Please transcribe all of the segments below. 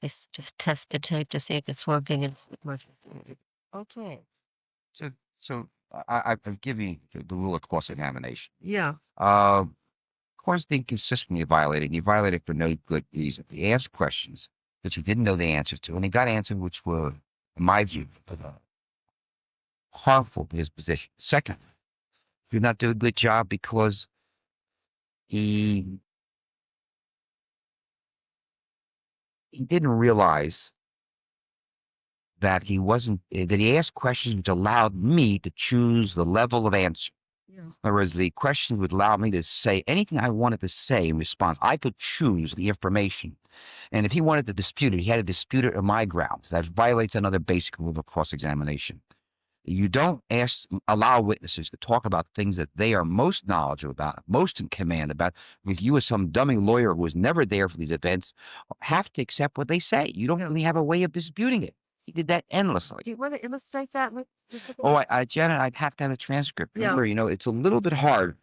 Just test the tape to see if it's working and see if it works. Okay. So, I've given you the rule of cross-examination. Yeah. Uh, Cornstein consistently violated, and he violated for no good reason. He asked questions that he didn't know the answers to, and he got answers which were, in my view, harmful to his position. Second, he did not do a good job because he he didn't realize that he asked questions which allowed me to choose the level of answer. Yeah. In other words, the questions would allow me to say anything I wanted to say in response. I could choose the information. And if he wanted to dispute it, he had to dispute it on my grounds. That violates another basic rule of cross-examination. You don't allow witnesses to talk about things that they are most knowledgeable about, most in command about. If you, as some dummy lawyer who was never there for these events, have to accept what they say. You don't really have a way of disputing it. He did that endlessly. Do you want to illustrate that with? Oh, Janet, I'd have to have a transcript. Yeah. Remember, it's a little bit hard.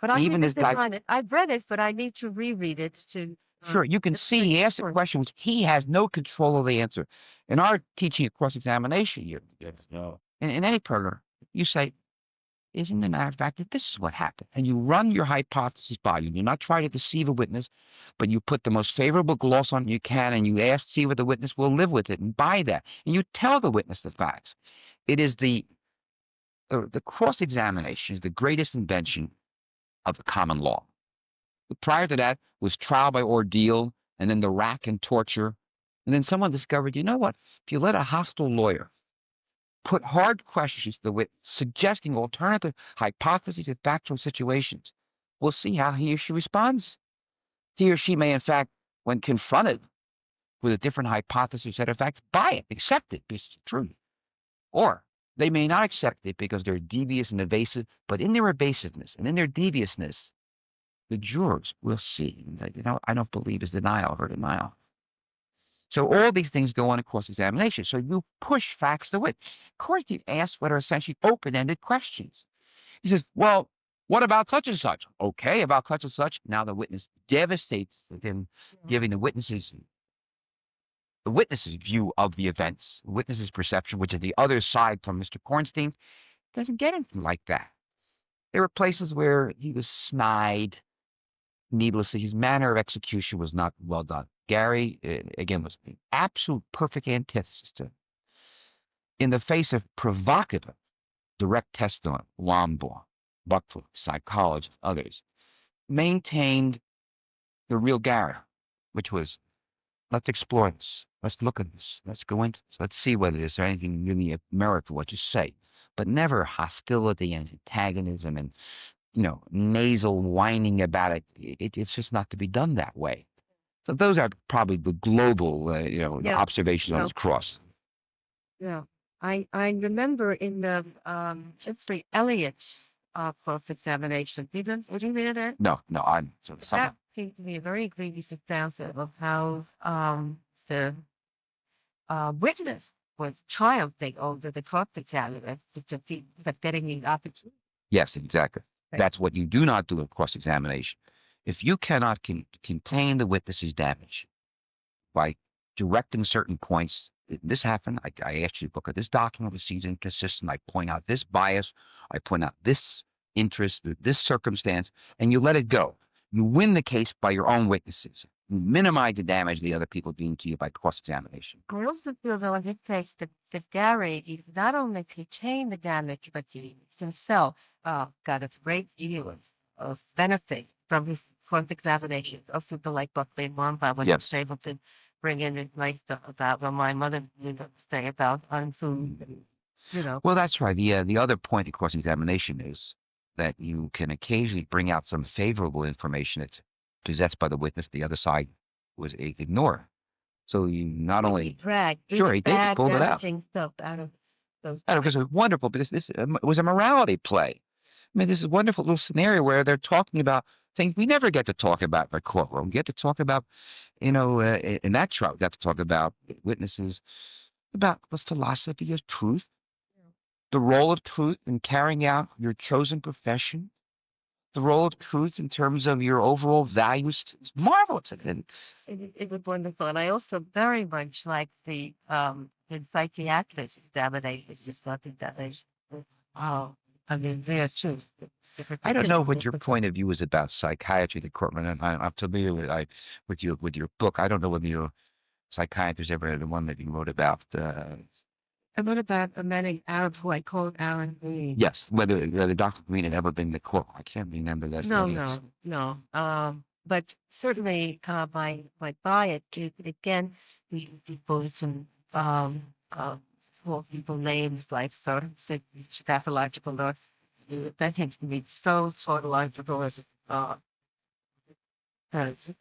But I Even need this to guy, define it. I've read it, but I need to reread it to. sure, you can see he asked a question which he has no control of the answer. In our teaching of cross-examination, in any program, you say, isn't the matter of fact that this is what happened? And you run your hypothesis by. You do not try to deceive a witness, but you put the most favorable gloss on it you can, and you see what the witness will live with it and buy that. And you tell the witness the facts. It is the cross-examination is the greatest invention of the common law. Prior to that was trial by ordeal, and then the rack and torture. And then someone discovered, you know what? If you let a hostile lawyer put hard questions to the witness, suggesting alternative hypotheses and factual situations, we'll see how he or she responds. He or she may, in fact, when confronted with a different hypothesis set of facts, buy it, accept it because it's true. Or they may not accept it because they're devious and evasive, but in their evasiveness and in their deviousness, the jurors will see that, I don't believe his denial of her denial. So all these things go on in cross-examination. So you push facts to wit. Of course, you ask what are essentially open-ended questions. He says, well, what about such and such? Okay, about such and such. Now the witness devastates him, giving the witness's view of the events, the witness's perception, which is the other side from Mr. Kornstein, doesn't get anything like that. There were places where he was snide needlessly. His manner of execution was not well done. Gary, again, was an absolute perfect antithesis to, in the face of provocative direct testimony, Lomborg, Buckley, psychologists, others, maintained the real Gary, which was, let's explore this. Let's look at this. Let's go into this. Let's see whether there's anything really of merit to what you say. But never hostility and antagonism and, nasal whining about it. It's just not to be done that way. So those are probably the global, observations on the cross. Yeah. I remember in the Jeffrey Elliott's cross-examination. Did you hear that? No, I'm so That seems to be a very egregious example of how the witness was triumphing over the cross-examiner to keep getting the opportunity. Yes, exactly. Right. That's what you do not do in cross-examination. If you cannot contain the witness's damage by directing certain points, this happened. I asked you to look at this document was seems inconsistent. I point out this bias. I point out this interest, this circumstance, and you let it go. You win the case by your own witnesses. You minimize the damage the other people doing to you by cross-examination. I also feel, though, in his case, that Gary, he's not only contained the damage, but he himself got a great deal of benefit from his cross-examinations of people like Buckley and Wambach when he was able to bring in his nice stuff about what my mother used to say about food. Well, that's right. The other point of cross-examination is that you can occasionally bring out some favorable information that's possessed by the witness the other side was ignored. So you not only sure he did, he pulled it out. Stuff out of those because it was wonderful because this it was a morality play. I mean, this is a wonderful little scenario where they're talking about things we never get to talk about in a courtroom. We get to talk about, in that trial, we got to talk about witnesses, about the philosophy of truth, the role of truth in carrying out your chosen profession, the role of truth in terms of your overall values. It's marvelous. And It was wonderful, and I also very much like the psychiatrist examinations, just not examinations. Oh, I mean, there too. I don't know what your point of view is about psychiatry, the courtroom. And I'm familiar with your book. I don't know whether your psychiatrist ever had the one that you wrote about. I wrote about a man who I called Aaron Green. Yes, whether Dr. Green had ever been in the court. I can't remember that. No. But certainly, my bias is against the people from for people names like sort of pathological nurse. That tends to be so sort of like as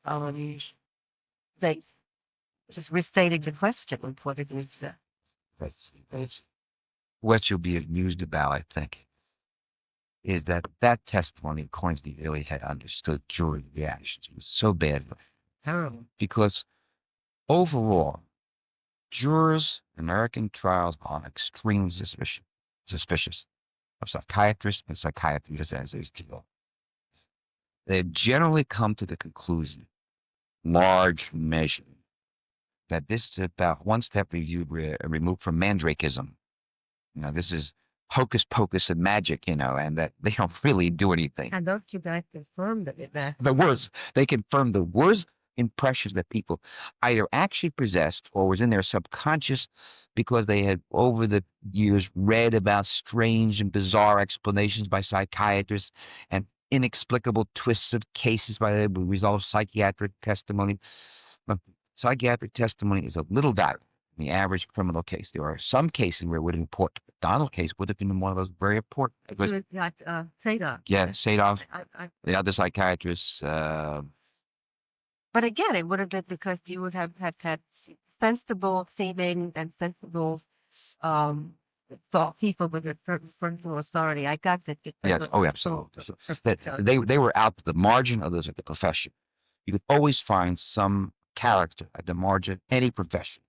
they just restating the question of what it is. That's what you'll be amused about, I think, is that testimony, according to the really had understood jury reactions. It was so bad. Terrible. Because overall, jurors, American trials are extremely suspicious of psychiatrists and psychiatrists as they kill. They've generally come to the conclusion, large measure, that this is about one step removed from mandrakeism. This is hocus pocus and magic, and that they don't really do anything. And don't you guys confirm that? The worst. They confirm the worst impressions that people either actually possessed or was in their subconscious because they had over the years read about strange and bizarre explanations by psychiatrists and inexplicable twists of cases by the result of psychiatric testimony. Psychiatric testimony is of little value in the average criminal case. There are some cases where it would be important. The Donald case would have been one of those very important. Segal. Yeah, Sadov, the other psychiatrists. But again, it would have been because you would have had sensible seeming and sensible thought people with a certain frontal authority. I got that. Yes. Oh, absolutely. They were out to the margin of the profession. You could always find some character at the margin of any profession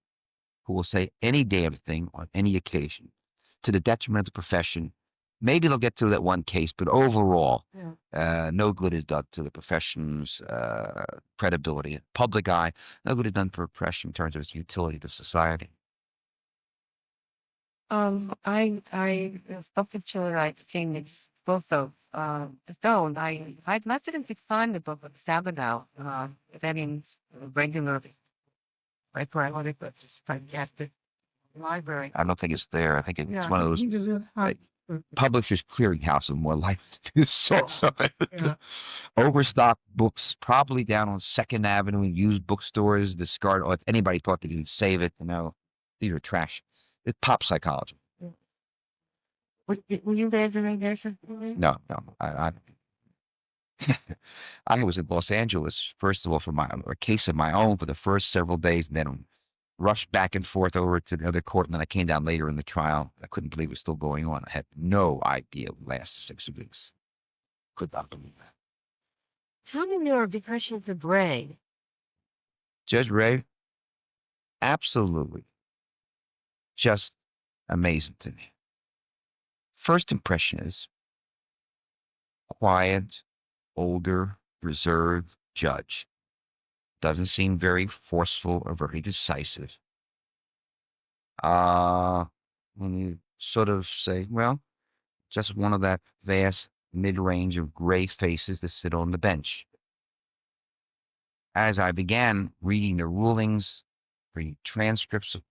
who will say any damn thing on any occasion to the detriment of the profession. Maybe they'll get through that one case, but overall, no good is done to the profession's credibility, public eye. No good is done for a profession in terms of its utility to society. I spoken to I've seen this both of Stone. I'd love to find the book of Sabado. That in regularly. Right where I want it, but it's fantastic library. I don't think it's there. I think it's one of those Publishers Clearinghouse of more likely to do so. Overstocked books, probably down on Second Avenue in used bookstores, discarded. Or if anybody thought they didn't save it, these are trash. It's pop psychology. Were you there during there? No. I was in Los Angeles, first of all, for a case of my own for the first several days, and then rushed back and forth over to the other court, and then I came down later in the trial. I couldn't believe it was still going on. I had no idea it would last 6 weeks. Could not believe that. Tell me more of depression of the brain. Judge Ray, absolutely just amazing to me. First impression is quiet, older, reserved judge. Doesn't seem very forceful or very decisive. When you sort of say, well, just one of that vast mid-range of gray faces that sit on the bench. As I began reading the rulings, reading transcripts of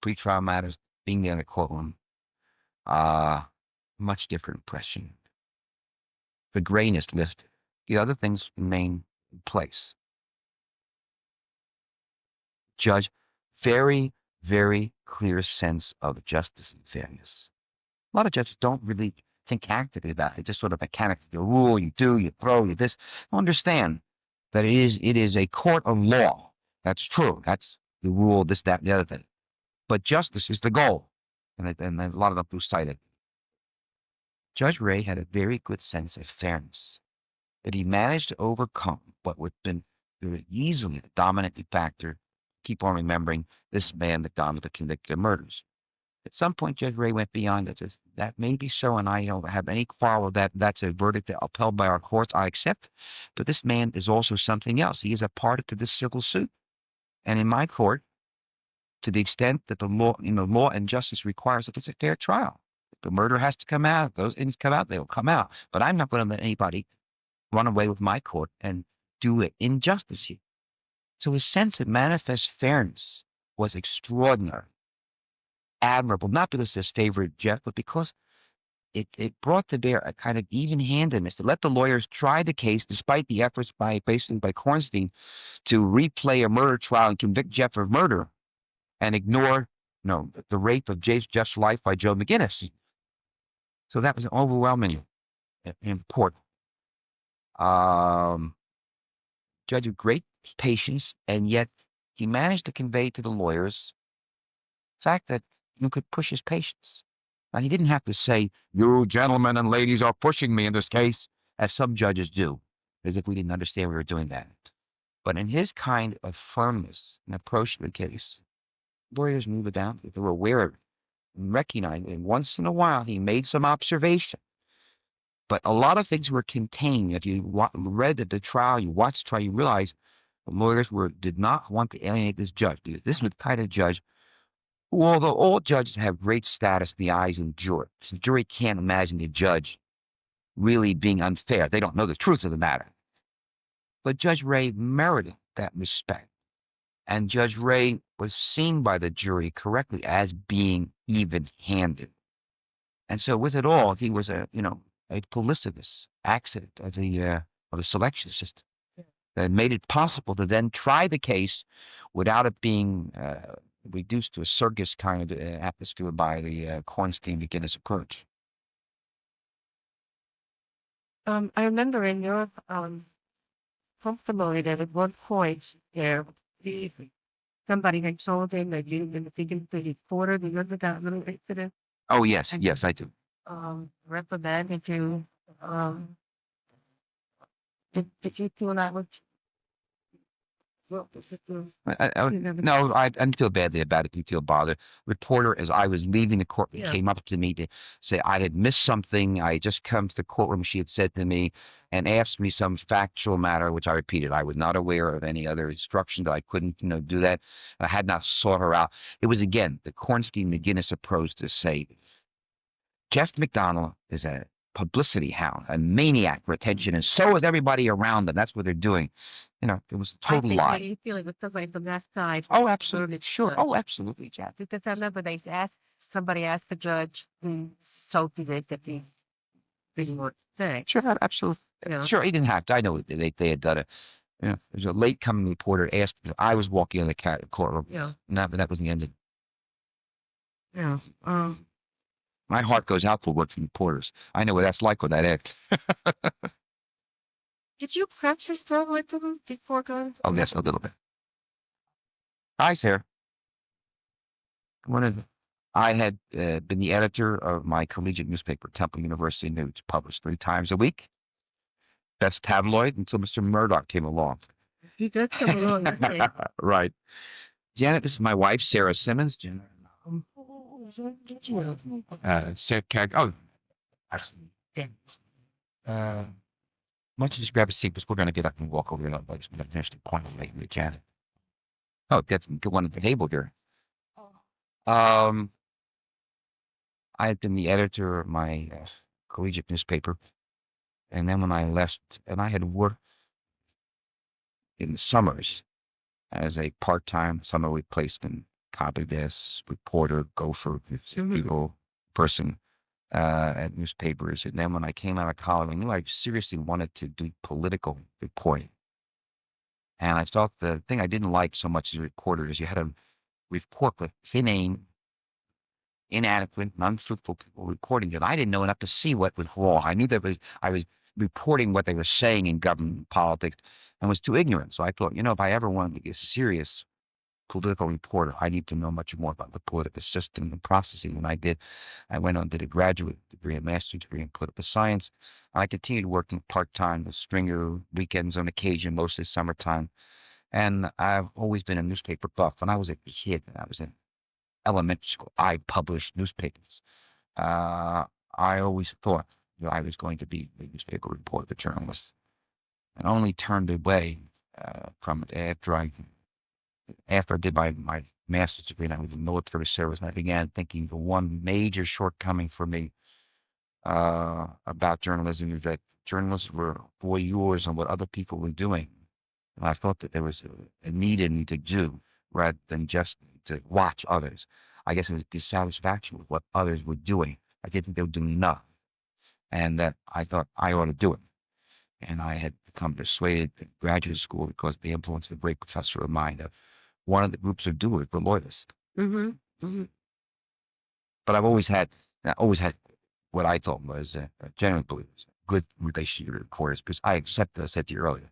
pretrial matters, being there in the courtroom, much different impression. The grayness lifted. The other things remain in place. Judge, very, very clear sense of justice and fairness. A lot of judges don't really think actively about it. Just sort of mechanically. You rule, you do, you throw, you this. Understand that it is a court of law. That's true. That's the rule, this, that, and the other thing. But justice is the goal. And a lot of them lose sight of it. Judge Ray had a very good sense of fairness that he managed to overcome what would have been very easily the dominant factor. Keep on remembering this man, McDonald, the convicted of murders. At some point, Judge Ray went beyond it. Says, that may be so, and I don't have any quarrel with that. That's a verdict that upheld by our courts. I accept. But this man is also something else. He is a party to this civil suit. And in my court, to the extent that the law, law and justice requires that it's a fair trial. If the murder has to come out, if those things come out, they will come out. But I'm not going to let anybody run away with my court and do it injustice here. So his sense of manifest fairness was extraordinary, admirable, not because this favored Jeff, but because it brought to bear a kind of even-handedness to let the lawyers try the case despite the efforts by Kornstein to replay a murder trial and convict Jeff of murder and ignore the rape of Jeff's life by Joe McGinnis. So that was overwhelmingly important. Judge of great patience, and yet he managed to convey to the lawyers the fact that you could push his patience. Now, he didn't have to say, you gentlemen and ladies are pushing me in this case, as some judges do, as if we didn't understand we were doing that. But in his kind of firmness and approach to the case, lawyers knew the down. They were aware of it and recognized it. Once in a while, he made some observation. But a lot of things were contained. If you read the trial, you watched the trial, you realize the lawyers did not want to alienate this judge, because this was the kind of judge who, although all judges have great status in the eyes of the jury, the jury can't imagine the judge really being unfair. They don't know the truth of the matter. But Judge Ray merited that respect. And Judge Ray was seen by the jury correctly as being even-handed. And so with it all, he was a felicitous accident of the selection system that made it possible to then try the case without it being reduced to a circus kind of atmosphere by the Kornstein McGinnis approach. I remember in your testimony that at one point there, somebody had told him that you'd been speaking to the reporter. Do you remember that little incident? Oh, yes, yes, I do. Reprimanded you. Did you feel that much? What was it? No, I didn't feel badly about it. Didn't feel bothered. Reporter, as I was leaving the court, Yeah. came up to me to say I had missed something. I had just come to the courtroom, she had said to me, and asked me some factual matter, which I repeated. I was not aware of any other instruction that I couldn't, do that. I had not sought her out. It was, again, the Kornstein McGinnis approach to say, Jeff McDonald is a publicity hound, a maniac for attention, and so is everybody around them. That's what they're doing. It was a total lie. You feel it was somebody from that side. Oh, absolutely. Sure. Oh, absolutely, Jeff. Because I remember somebody asked the judge, so did that he didn't want to say. Sure, absolutely. Yeah. Sure, he didn't have to. I know they had done it. There's a late coming reporter asked me. I was walking in the courtroom. Yeah. No, but that was the end of it. Yeah. My heart goes out for working reporters. I know what that's like with that act. Did you practice that with them before going? Oh, yes, a little bit. Hi, Sarah. I had been the editor of my collegiate newspaper, Temple University News, published 3 times a week. Best tabloid until Mr. Murdoch came along. He did come along. Right. Janet, this is my wife, Sarah Simmons. Janet. Sarah, oh, actually. Why don't you just grab a seat, because we're going to get up and walk over here. We're going to finish the point with Janet. Oh, get one at the table here. I had been the editor of my collegiate newspaper, and then when I left, and I had worked in the summers as a part-time summer replacement, copy desk, reporter, gopher, person at newspapers. And then when I came out of college, I knew I seriously wanted to do political reporting. And I thought the thing I didn't like so much as a reporter is you had to report with inane, inadequate, untruthful people reporting it. I didn't know enough to see what was wrong. I knew I was reporting what they were saying in government and politics, and was too ignorant. So I thought, if I ever wanted to be a serious political reporter, I need to know much more about the political system and processing. And I did. I went on, did a graduate degree, a master's degree in political science. And I continued working part-time with stringer weekends on occasion, mostly summertime. And I've always been a newspaper buff. When I was a kid, I was elementary school, I published newspapers. I always thought that I was going to be a newspaper reporter, journalist, and only turned away from it after I did my master's degree and I was in military service, and I began thinking the one major shortcoming for me about journalism is that journalists were voyeurs on what other people were doing. And I thought that there was a need in me to do rather than just to watch others. I guess it was dissatisfaction with what others were doing. I didn't think they were doing enough, and that I thought I ought to do it. And I had become persuaded in graduate school because of the influence of a great professor of mine that one of the groups of doers were loyalists. Mm-hmm. Mm-hmm. But I always had what I thought was a genuine belief, good relationship with reporters, because I accept, as I said to you earlier,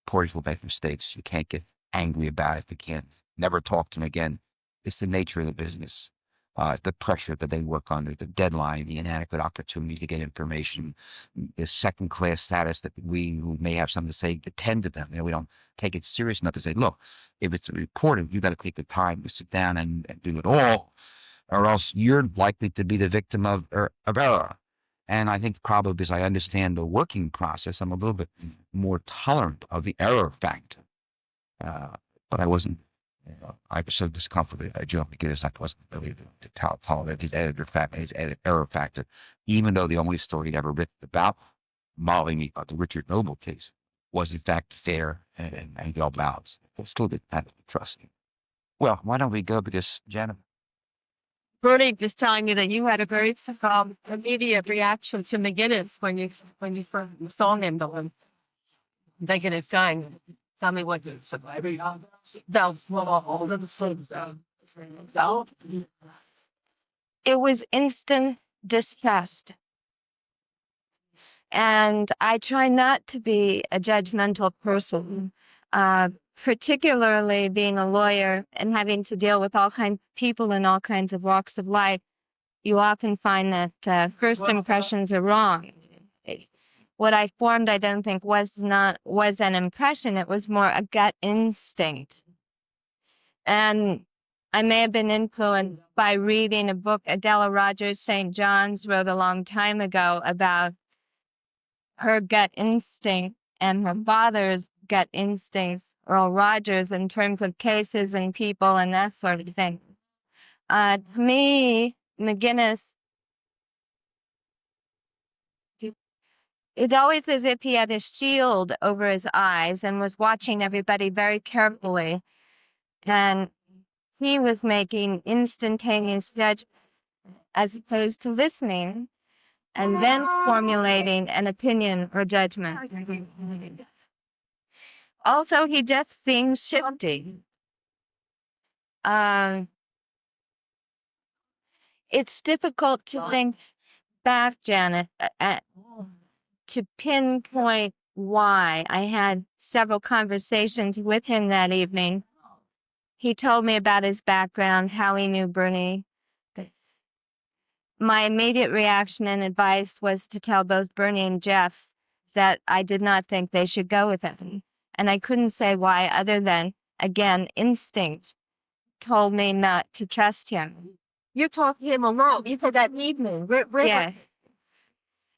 reporters will make mistakes. You can't get angry about it. You can't never talk to them again. It's the nature of the business. The pressure that they work under, the deadline, the inadequate opportunity to get information, the second-class status that we who may have something to say attend to them. We don't take it serious enough to say, look, if it's a reporter, you got to take the time to sit down and do it all, or else you're likely to be the victim of error. And I think probably because I understand the working process, I'm a little bit more tolerant of the error factor. But I wasn't. I was so discomforted. I joked because I wasn't really to tolerate his error factor, even though the only story he'd ever written about Molly, the Richard Noble case, was in fact fair and well balanced. I still didn't have trust him. Well, why don't we go because Janet? Bernie was telling me that you had a very immediate reaction to McGinnis when you first saw him, the negative kind. Tell me what you said. It was instant disgust. And I try not to be a judgmental person, particularly being a lawyer and having to deal with all kinds of people in all kinds of walks of life. You often find that first impressions are wrong. What I formed, I don't think, was an impression. It was more a gut instinct. And I may have been influenced by reading a book Adela Rogers St. John's wrote a long time ago about her gut instinct and her father's gut instincts, Earl Rogers, in terms of cases and people and that sort of thing. To me, McGinnis, it's always as if he had a shield over his eyes and was watching everybody very carefully. And he was making instantaneous judgment as opposed to listening and then formulating an opinion or judgment. Also, he just seems shifty. It's difficult to think back, Janet, to pinpoint why. I had several conversations with him that evening. He told me about his background, how he knew Bernie. My immediate reaction and advice was to tell both Bernie and Jeff that I did not think they should go with him. And I couldn't say why other than, again, instinct told me not to trust him. You talked to him alone. You said that evening. Yes.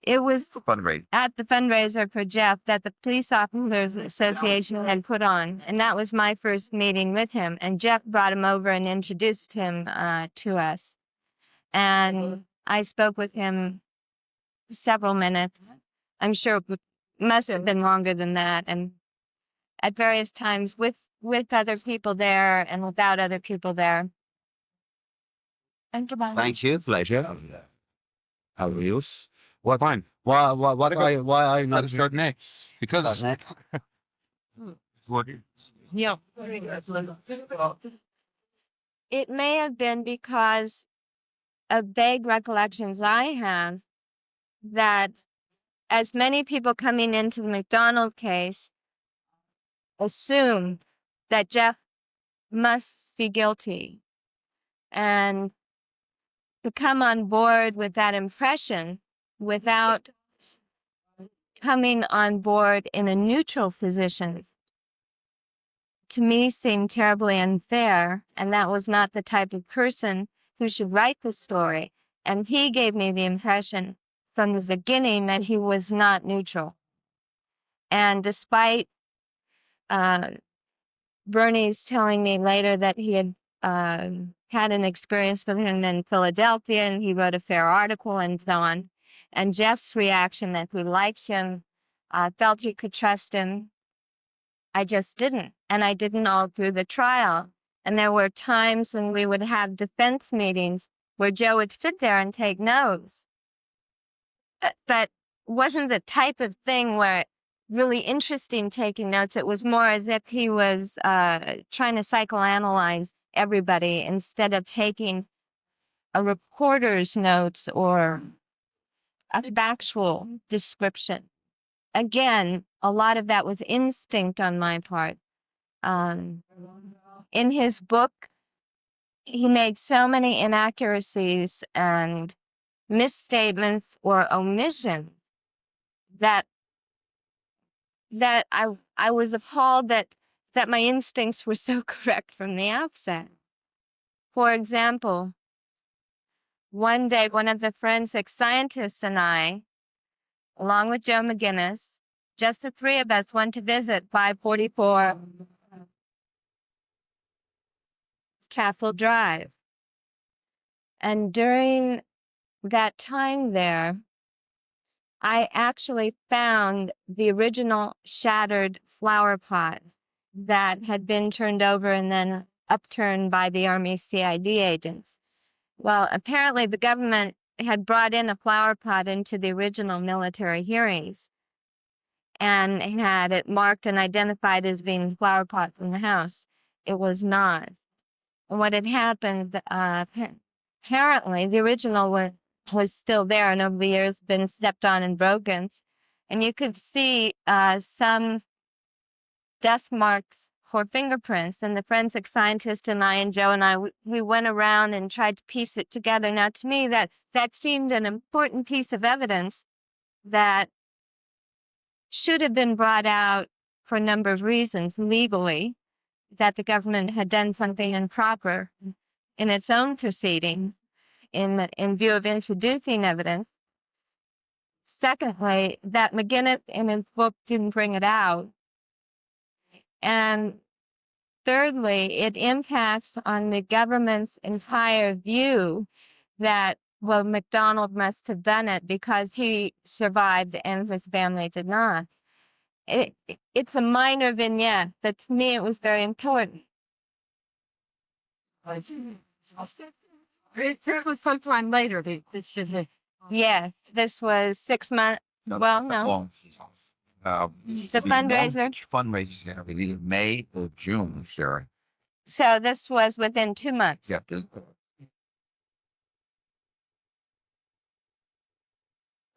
It was Fundraising. at the fundraiser for Jeff that the Police Officers Association had put on. And that was my first meeting with him. And Jeff brought him over and introduced him to us. And I spoke with him several minutes. I'm sure it must have been longer than that. And at various times with other people there and without other people there. Thank you. Thank you. Pleasure. How are you? What fine? Why are you not a Chardonnay? Because what? Yeah. It may have been because of vague recollections I have that as many people coming into the McDonald case assumed that Jeff must be guilty. And to come on board with that impression without coming on board in a neutral position to me seemed terribly unfair, and that was not the type of person who should write the story. And he gave me the impression from the beginning that he was not neutral. And despite Bernie's telling me later that he had had an experience with him in Philadelphia, and he wrote a fair article and so on, and Jeff's reaction that he liked him, felt he could trust him, I just didn't. And I didn't all through the trial. And there were times when we would have defense meetings where Joe would sit there and take notes. But wasn't the type of thing where really interesting taking notes. It was more as if he was trying to psychoanalyze everybody instead of taking a reporter's notes or a factual description. Again, a lot of that was instinct on my part. In his book, he made so many inaccuracies and misstatements or omissions that I was appalled that my instincts were so correct from the outset. For example, one day one of the forensic scientists and I, along with Joe McGinnis, just the three of us, went to visit 544 Castle Drive. And during that time there, I actually found the original shattered flower pot that had been turned over and then upturned by the Army CID agents. Well, apparently the government had brought in a flower pot into the original military hearings and had it marked and identified as being the flower pot from the house. It was not. And what had happened, apparently the original was still there and over the years been stepped on and broken. And you could see some dust marks for fingerprints. And the forensic scientist and I and Joe and I, we went around and tried to piece it together. Now, to me, that seemed an important piece of evidence that should have been brought out for a number of reasons legally, that the government had done something improper in its own proceedings in view of introducing evidence. Secondly, that McGinnis in his book didn't bring it out. And thirdly, it impacts on the government's entire view that, well, McDonald must have done it because he survived and his family did not. It's a minor vignette, but to me it was very important. It was sometime later. This is Yes, this was 6 months. Well, no. The fundraiser. Fundraiser, either May or June, Sarah. So this was within 2 months. Yeah.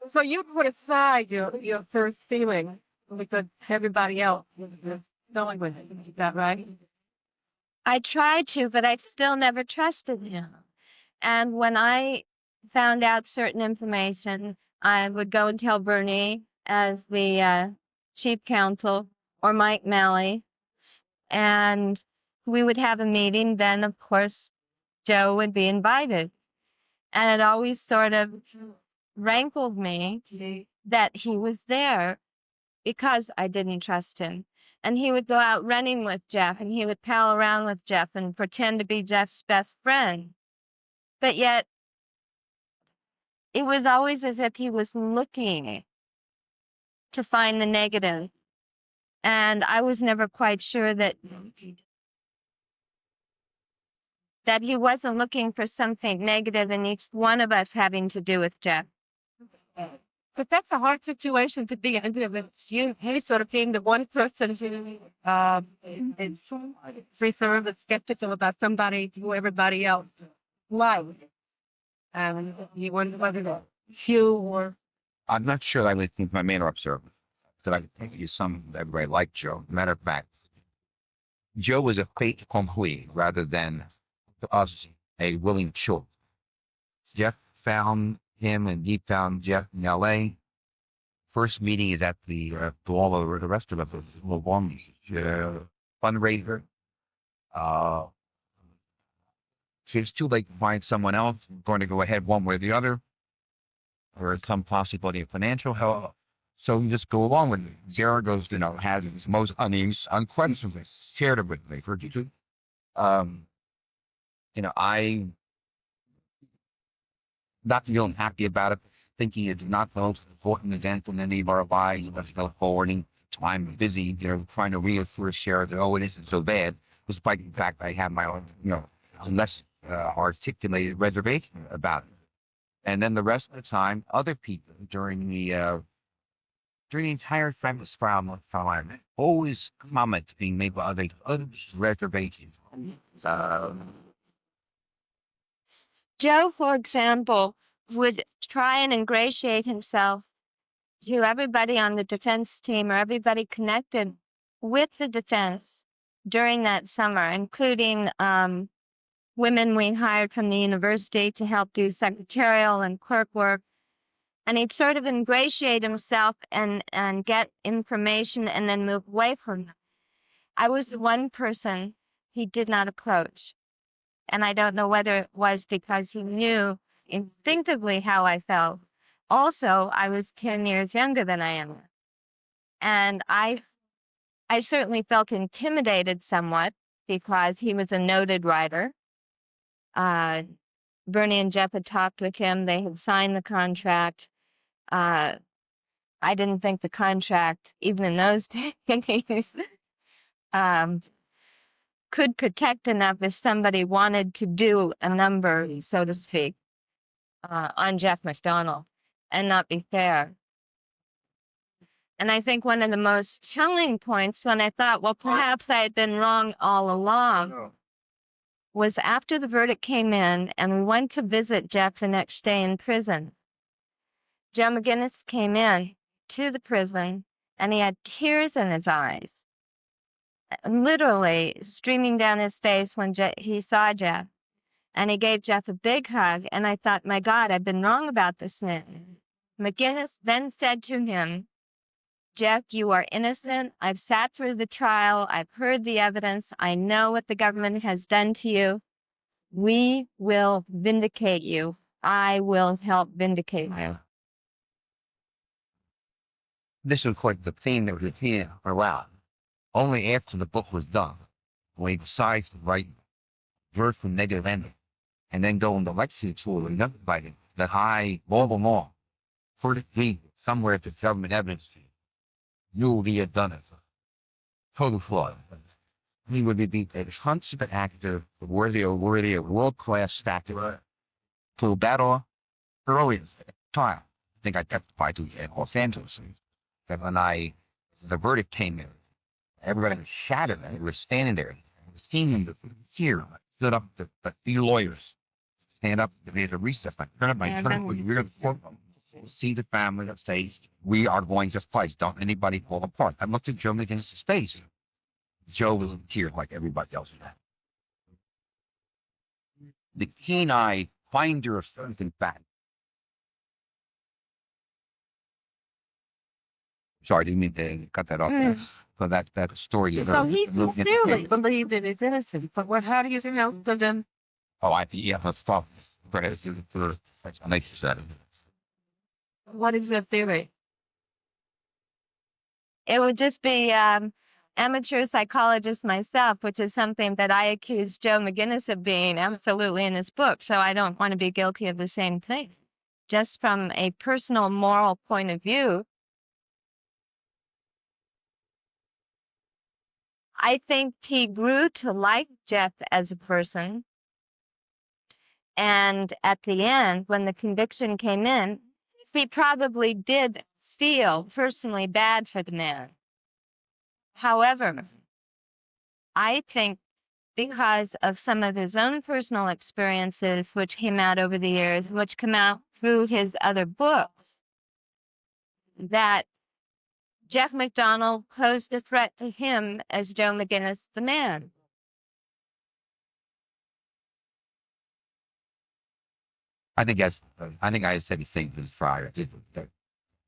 so you put aside your first feeling because everybody else was going with it. Is that right? I tried to, but I still never trusted him. And when I found out certain information, I would go and tell Bernie as the chief counsel or Mike Malley, and we would have a meeting. Then, of course, Joe would be invited. And it always sort of rankled me that he was there because I didn't trust him. And he would go out running with Jeff, and he would pal around with Jeff and pretend to be Jeff's best friend. But yet, it was always as if he was looking to find the negative. And I was never quite sure that he wasn't looking for something negative in each one of us having to do with Jeff. But that's a hard situation to be in. It's you sort of being the one person who is reserved and skeptical about somebody who everybody else loves. And you wonder whether you or... I'm not sure I would think my main observer that I could think you some everybody liked Joe. Matter of fact, Joe was a fait accompli rather than to us a willing choice. Jeff found him and he found Jeff in L.A. First meeting is at the all over the rest of it, fundraiser. Uh, if it's too late to find someone else, I'm going to go ahead one way or the other, or some possibility of financial help. So we just go along with it. Sarah goes, has his most unease, unquestionably shared it with me. Um, I not feeling happy about it, thinking it's not the most important event in any of our lives. Let's go forwarding. I'm busy, trying to reassure Sarah that, it isn't so bad, despite the fact I have my own, less articulated reservation about it. And then the rest of the time, other people during the entire time of time, always comments being made by others' reservations. Joe, for example, would try and ingratiate himself to everybody on the defense team or everybody connected with the defense during that summer, including women we hired from the university to help do secretarial and clerk work. And he'd sort of ingratiate himself and get information and then move away from them. I was the one person he did not approach. And I don't know whether it was because he knew instinctively how I felt. Also, I was 10 years younger than I am. And I certainly felt intimidated somewhat because he was a noted writer. Bernie and Jeff had talked with him. They had signed the contract. I didn't think the contract, even in those days, could protect enough if somebody wanted to do a number, so to speak, on Jeff McDonald and not be fair. And I think one of the most telling points when I thought, well, perhaps I had been wrong all along, was after the verdict came in and we went to visit Jeff the next day in prison. Joe McGinnis came in to the prison and he had tears in his eyes, literally streaming down his face when he saw Jeff. And he gave Jeff a big hug. And I thought, my God, I've been wrong about this man. McGinnis then said to him, Jeff, you are innocent. I've sat through the trial. I've heard the evidence. I know what the government has done to you. We will vindicate you. I will help vindicate you. This was quite the theme that was repeated around. Only after the book was done, when he decides to write verse from negative ending, and then go into lecture tour and notified that I, all along, heard it be somewhere at the government evidence knew he had done it. Total fraud. He would be a consummate actor, worthy of world-class actor. Pulled that off early in the trial. I think I testified to in Los Angeles. That when the verdict came in, everybody was shattered and we were standing there. Seeing him here, stood up, the few lawyers stand up, they had a recess. I turn up my turn, we're in the courtroom. See the family that says, we are going to fight. Don't anybody fall apart. I looked at Joe against his face. Joe was in tears like everybody else. The keen-eyed finder of something fact. Sorry, I didn't mean to cut that off there. So that story. So he sincerely believed in his innocence. But how do you know? So then, Let's stop. Like you said. what is your theory? It would just be amateur psychologist myself, which is something that I accused Joe McGinnis of being absolutely in his book. So I don't want to be guilty of the same thing. Just from a personal moral point of view, I think he grew to like Jeff as a person. And at the end, when the conviction came in, he probably did feel personally bad for the man. However, I think because of some of his own personal experiences, which came out over the years, which come out through his other books, that Jeff McDonald posed a threat to him as Joe McGinnis the man. I think I said the same thing prior.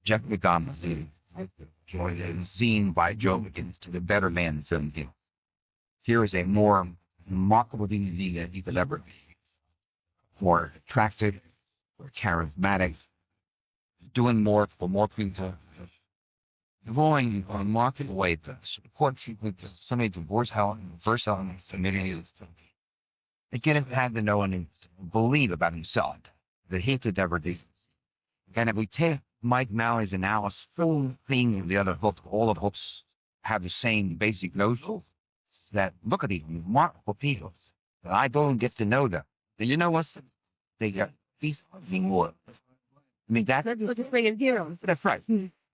Jeff McDonald is seen by Joe McGinnis to the better man than him. here is a more remarkable human being than you could ever be. More attractive, more charismatic, doing more for more people, going on market way to support people, so many diverse elements, communities. Again, it had to know and believe about himself that he could ever do. And if we take Mike Malley's analysis, full theme of the other books, all of the books have the same basic notion that look at these remarkable people. And I go and get to know them. And you know what? They got these more. I mean, that's Just like in heroes. that's right.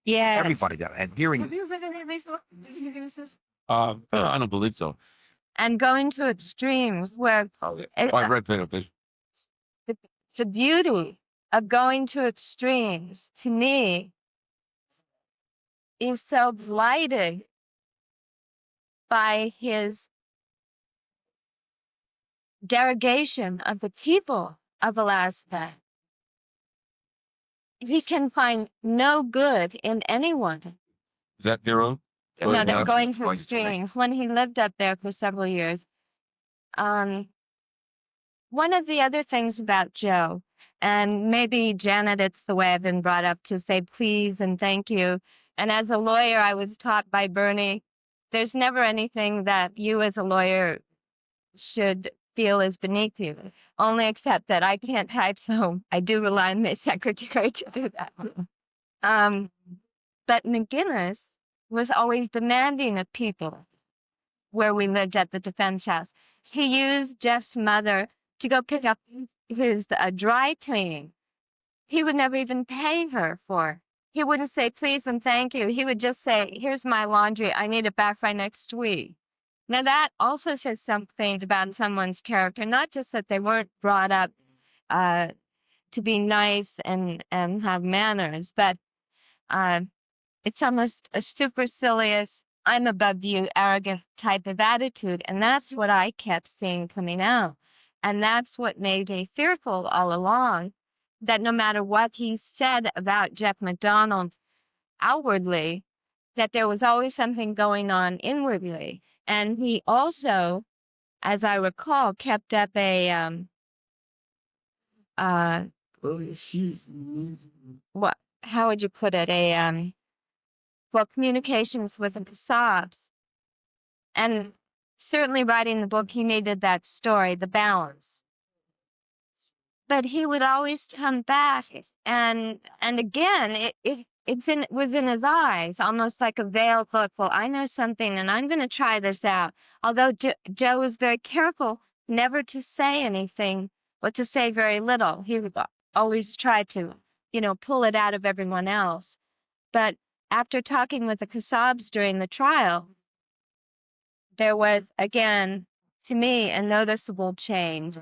Yeah. Everybody does. And hearing Have you read any of these books? I don't believe so. And going to extremes where I've read Fatal Vision. the beauty of going to extremes, to me, is so blighted by his derogation of the people of Alaska. He can find no good in anyone. Is that your own? No, Yeah. they're going to Going to extremes. When he lived up there for several years, one of the other things about Joe, and maybe Janet, it's the way I've been brought up to say please and thank you. And as a lawyer, I was taught by Bernie, there's never anything that you as a lawyer should feel is beneath you, only except that I can't type, so I do rely on my secretary to do that. But McGinnis was always demanding of people where we lived at the defense house. He used Jeff's mother to go pick up his dry cleaning. He would never even pay her for. He wouldn't say please and thank you. He would just say, here's my laundry. I need it back by next week. Now that also says something about someone's character, not just that they weren't brought up to be nice and have manners, but it's almost a supercilious, I'm above you, arrogant type of attitude. And that's what I kept seeing coming out. And that's what made me fearful all along, that no matter what he said about Jeff McDonald outwardly, that there was always something going on inwardly. And he also, as I recall, kept up a what? How would you put it? Communications with the Kassabs. And certainly writing the book, he needed that story, the balance. But he would always come back, and again, it was in his eyes, almost like a veiled look. Well, I know something, and I'm going to try this out. Although Joe was very careful never to say anything, but to say very little. He would always try to, pull it out of everyone else. But after talking with the Kassabs during the trial, there was, again, to me, a noticeable change.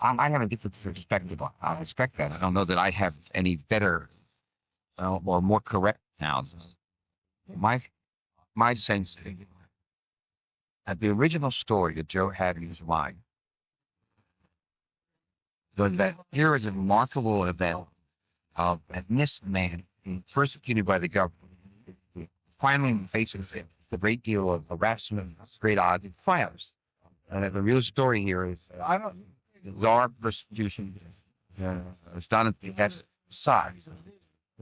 I have a different perspective. I respect that. I don't know that I have any better or more correct now. My sense that the original story that Joe had in his mind was that here is a remarkable event of this man being persecuted by the government, finally faces a great deal of harassment, great odds, and triumphs. And the real story here is bizarre persecution is done at the side.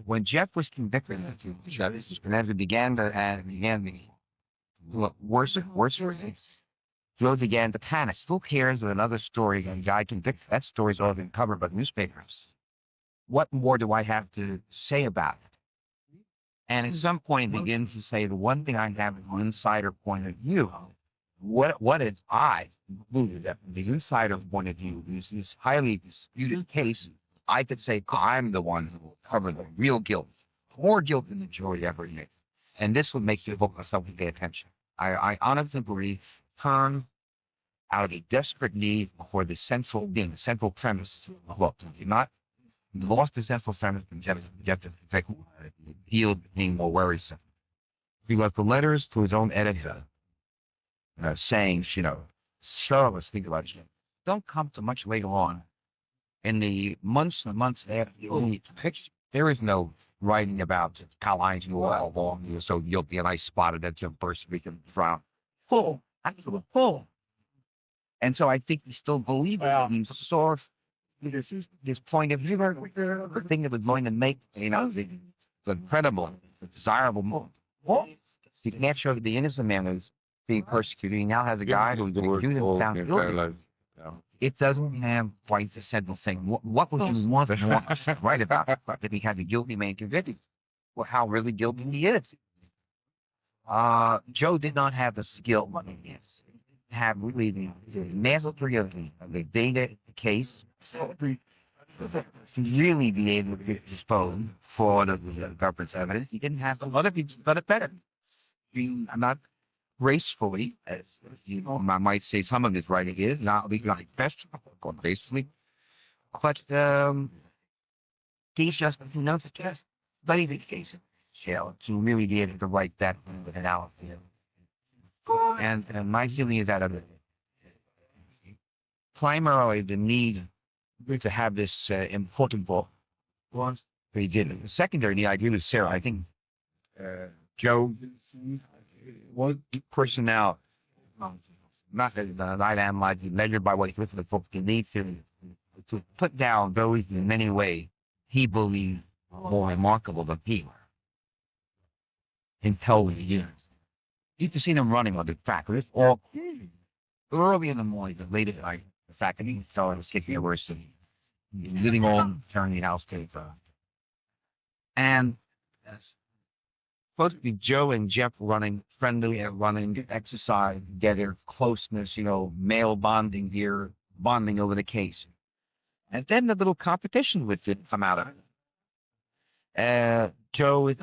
When Jeff was convicted, and as it began the worse and worse, Joe began to panic. Who cares with another story and guy convicted? That story's all been covered by the newspapers. What more do I have to say about it? And at some point, he begins to say, the one thing I have is an insider point of view. What if I concluded that from the insider point of view, this highly disputed case, I could say I'm the one who will cover the real guilt, more guilt than the jury ever admits. And this would make you book myself to pay attention. I honestly believe turn out of a desperate need for the central thing, the central premise of the book. You're not lost the central premise and Jeff healed being more worrisome. He left the letters to his own editor saying, Sara was thinking about it. Don't come to much later on. In the months and months after the picture, there is no writing about how I knew all along, so you'll be a nice spot at that first week in trial. Oh, actual full. And so I think he still believed it. He saw this point of view, the thing that was going to make, the incredible, the desirable move. He can't show that the innocent man was being persecuted. He now has a guy who's accused and found guilty. It doesn't have quite the central thing. What was he want to write about? That he had the guilty man convicted. Well, how really guilty he is. Joe did not have the skill, have really the mastery of the data case to really be able to dispose fraud of the government's evidence. He didn't have other people done it better. Not gracefully, as I might say some of his writing is, not best, gracefully, but he's just, just study the case to really be able to write that analysis. And my feeling is that primarily the need to have this important book was he did. Secondarily, I agree with Sarah. I think Joe one person out, not that I analyze measured by what he's written in the book. You need to put down those in many ways he believed more remarkable than he were. Intelligent years. You can see them running on the track. Or early in the morning, the late at night, the fact that he started skipping worse and living on turning the house to and supposed to be Joe and Jeff running friendly and running exercise together, closeness, male bonding here, bonding over the case. And then the little competition with it come out of it. Joe is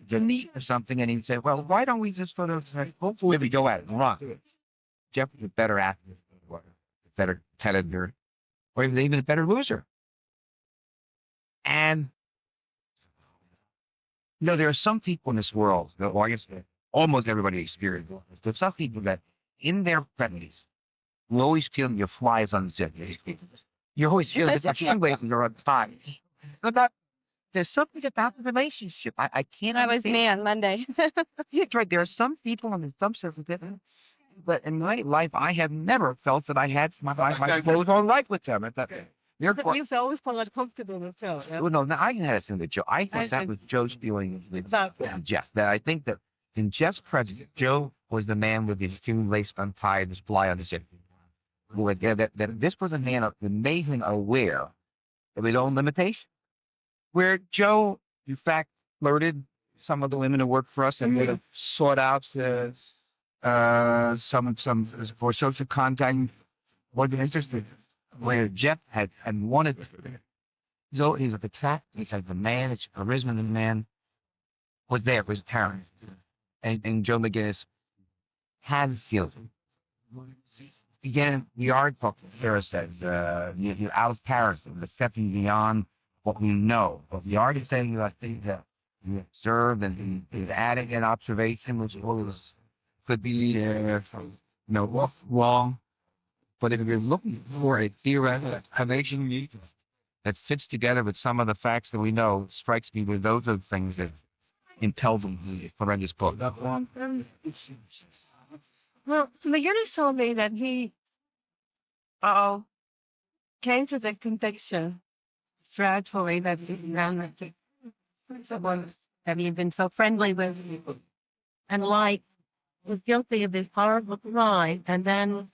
the need or something, and he'd say, well, why don't we just sort of hopefully we go at it and run. Jeff was a better athlete, or a better competitor, or even a better loser. And there are some people in this world, well, I guess almost everybody experiences. There's some people that in their presence, you always feel your flies unzipped. You always feel that your shoelaces are untied. But there's something about the relationship. I can't That was understand. me on Monday. That's right. There are some people on some circumstances, but in my life, I have never felt that I had my clothes on right with them. But you've always felt uncomfortable with Joe. Yeah? Well, no, I can have something with Joe. I think that was Joe's feeling with Jeff. That I think that in Jeff's presence, Joe was the man with his shoelace untied, his fly on his hip. That this was a man that made him aware of his own limitations. Where Joe, in fact, flirted some of the women who worked for us and would have sought out some for social contact, wasn't interested. Where Jeff had wanted to. So he's a attractive, he's like the man, it's charisma in the man was there, was apparent. And Joe McGinnis had feeling. Again, we are talking, Sarah said, you're out of character, the stepping beyond what we know. But we are saying, I think that we observed and adding an observation, which could be wrong. But if you're looking for a theoretical explanation that fits together with some of the facts that we know, it strikes me that those are the things that impelled them to write this book. Well, McGinnis told me that he came to the conviction gradually that someone that he had been so friendly with and liked was guilty of this horrible crime, and then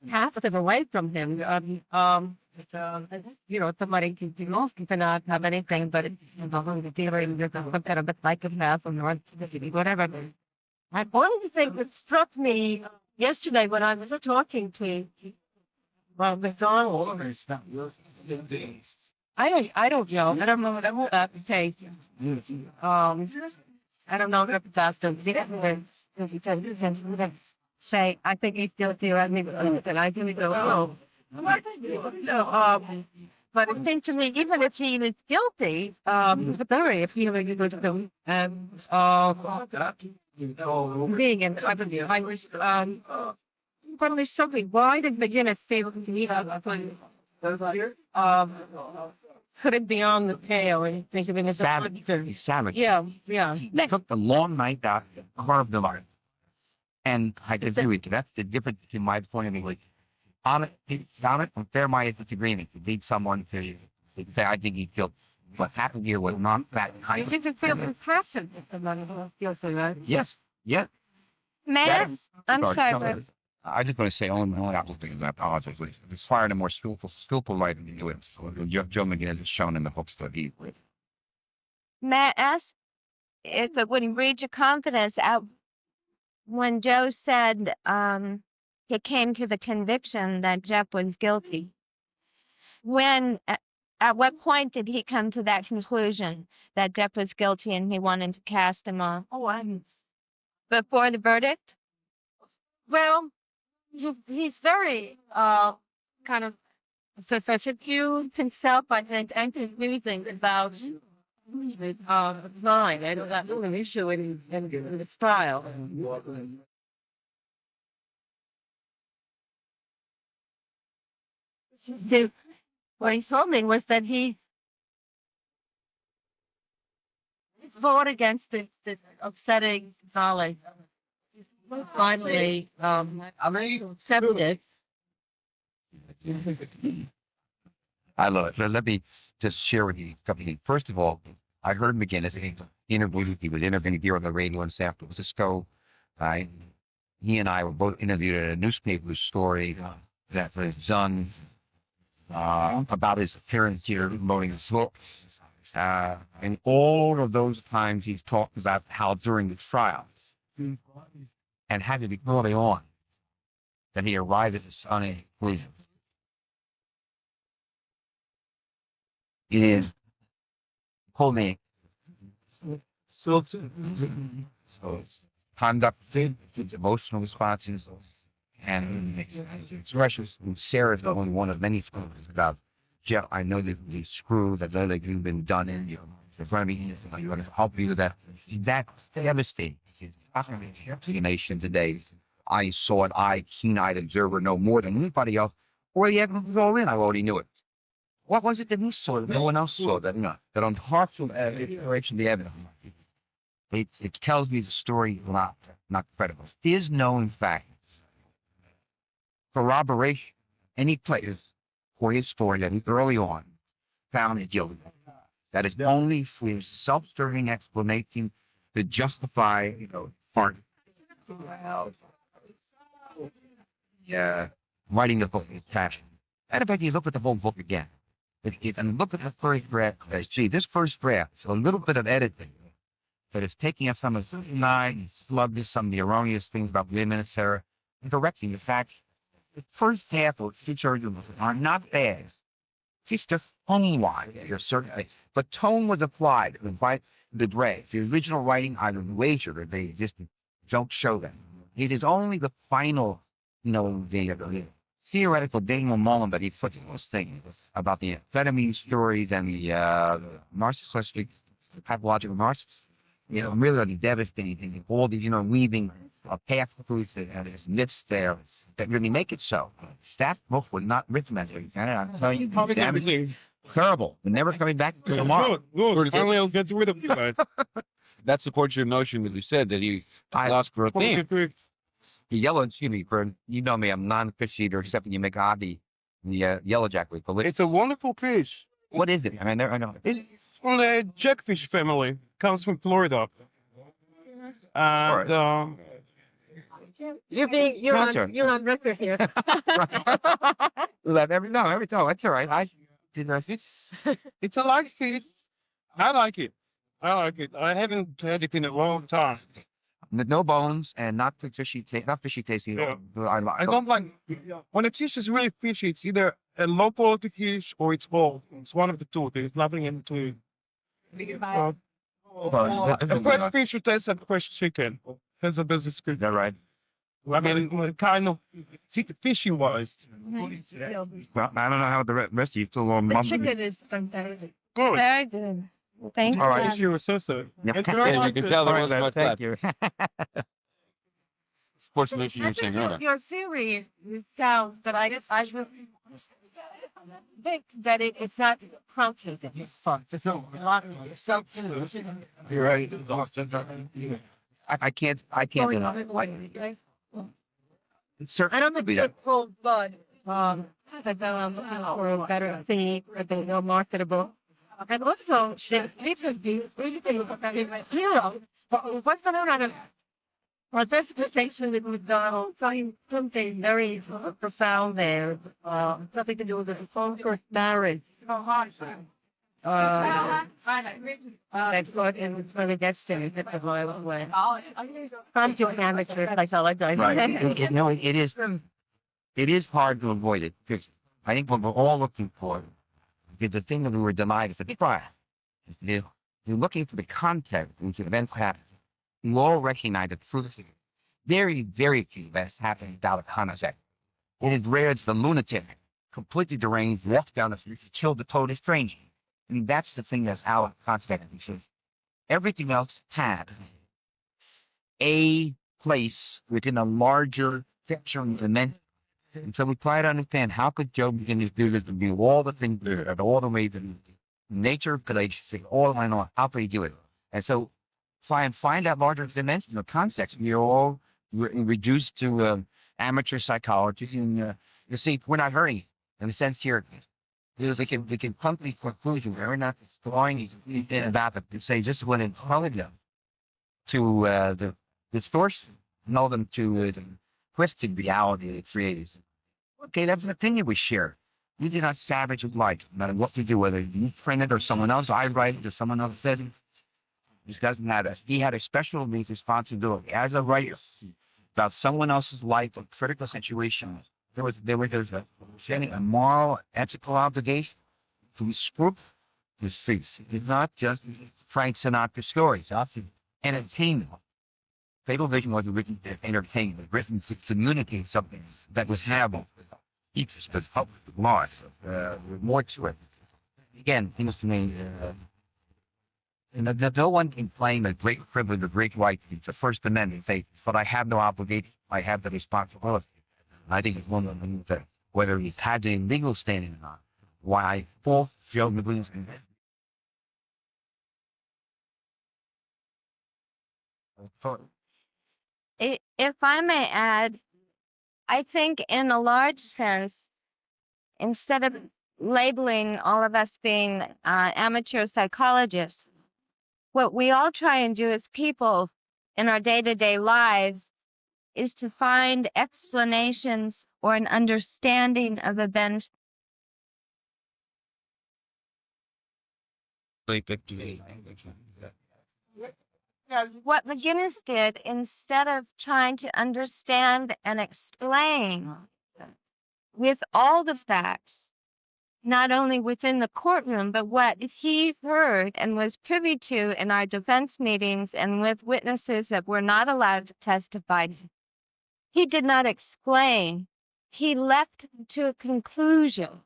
cast him away from him. Somebody cannot have anything, but it's dealing with some kind of a psychopath or whatever. And one of the things that struck me yesterday when I was talking to McDonald, I don't know. I don't know what that would take. I don't know if that's the say, I think he's guilty, or I think, and I really go, oh. But it seems to me, even if he is guilty, it's very appealing to them, and being in I was, but there's something, why did McGinnis say to me, put it beyond the pale and think of it as a Savage. monster. He's savage. Yeah, yeah. He took the long knife out and carved them out. And I agree with you. That's the difference in my point of view. Like, honest, fair-minded disagreement. You need someone to say, I think he killed. What happened here was not that You kind. think it feels impressive if somebody else feels that? Yes. Yeah. May I That- ask- I'm sorry, but I just want to say only apple thing I apologize. It's fired a more skillful writer than you. So Joe McGinn has shown in the books that he. may I ask if it would breed your confidence when Joe said he came to the conviction that Jeff was guilty? When at what point did he come to that conclusion that Jeff was guilty and he wanted to cast him off? Before the verdict? Well, he's very kind of accused himself, I think, and confusing about design. I know that's an issue in the style. What he told me was that he fought against this upsetting knowledge. Finally, accepted. I love it. But let me just share with you a couple things. First of all, I heard McGinnis interview. He was interviewed here on the radio in San Francisco. He and I were both interviewed at a newspaper story that was done about his appearance here promoting his book. And all of those times he's talked about how during the trials and had to be early on that he arrived at this conclusion. It is whole name. So conduct, emotional responses, and expressions. Sarah is only one of many stories about Jeff. I know that these screws, I know that you've been done in. You're going to be, you're going to help you with that. That's devastating. The nation today. I saw it. I, keen-eyed observer, know more than anybody else. Or the evidence was all in. I already knew it. What was it that he saw that no one else saw? That that on partial iteration of the evidence, it tells me the story not credible. Is known fact corroboration any place for his story that he early on found it guilty. That is only for his self-serving explanation to justify, part. Yeah, writing the book is passion. And in fact, you look at the whole book again. If you can look at the first draft, this first draft, so a little bit of editing, but it's taking up some of the and slugged some of the erroneous things about women, etc., and correcting the fact the first half of each argument are not bad. It's just tone-wise, certainly. But tone was applied by the draft. The original writing, either wagered or they just don't show them. It is only the final, the theoretical Daniel Mullen that he put in those things about the amphetamine stories and the narcissistic, pathological narcissism. Really devastating. All these, weaving a path through there's myths there that really make it so. That book was not written as it. I'm telling you, terrible. We're never coming back to tomorrow. Good. Finally, I'll get rid of you guys. That supports your notion that you said that he lost for a theme. The yellow, excuse me, Bern, you know me, I'm non-fish eater except when you make Adi, the yellow jackweed. It's a wonderful fish. What is it? I mean, I know. It's from the jackfish family. Comes from Florida. And You're on record here. every time. That's all right. it's a large fish. I like it. I haven't had it in a long time. No bones and not fishy tasty. Yeah. I I don't like when a fish is really fishy. It's either a low quality fish or it's both. It's one of the two. There's nothing in between. The fresh fish you taste like fresh chicken. That's a business fish. That's right. I mean, kind of fishy wise. Well, I don't know how the rest of you feel on The chicken is fantastic. Good. Very good. Thank you. All right. Fish you associate. Yeah. It's very Yeah, you like can this. tell there All wasn't right, much thank left. you. Sports mission you I were saying think earlier. your theory sounds, but I will think that it's not process. It's fun. It's a lot of self. You're right. I can't deny it. It certainly I don't could think be that. it's cold blood. But I'm looking for a better thing, a bit more marketable. And also, there's people who really think about it like, what's going on? Our justification with McDonald's, something very profound there, something to do with the first marriage. That got in when it gets to it, the royal way. I'm just amateur psychologist. Right. It is hard to avoid it. Because I think what we're all looking for is the thing that we were denied at the trial. You're looking for the context in which events happen. You all recognize that truth. Very, very few events happen without a context. It is rare that the lunatic, completely deranged, walks down the street and kills the total stranger. I mean, that's the thing that's out of context. Because everything else has a place within a larger picture and dimension. And so we try to understand how could Job begin to do this and do all the things and all the ways in nature of relationship, all and on. How could he do it? And so try and find that larger dimension of context. We are all reduced to amateur psychologists, and you see, we're not hurting in the sense here. They can come to the conclusion. We're not destroying anything about it. They say just when it's telling them to the distortion, know them to twisted reality they created. Okay, that's an opinion we share. We do not savage with life, no matter what we do, whether you print it or someone else, I write it or someone else said it. This doesn't matter. He had a special responsibility as a writer about someone else's life, a critical situation. There was a moral, ethical obligation to scruple his streets. It's not just Frank Sinatra stories, often entertainment. Fatal Vision was written to entertain, but written to communicate something that was habitable. Keeps the public lost. With more to it. Again, seems to me, no one can claim a great privilege or great right. It's the First Amendment faith, but I have no obligation. I have the responsibility. I think it's one of the things that, whether he's had a legal standing or not, why I fault Joe McGuinn's If I may add, I think in a large sense, instead of labeling all of us being amateur psychologists, what we all try and do as people in our day-to-day lives is to find explanations or an understanding of events. What McGinnis did, instead of trying to understand and explain with all the facts, not only within the courtroom, but what he heard and was privy to in our defense meetings and with witnesses that were not allowed to testify, he did not explain. He leapt to a conclusion.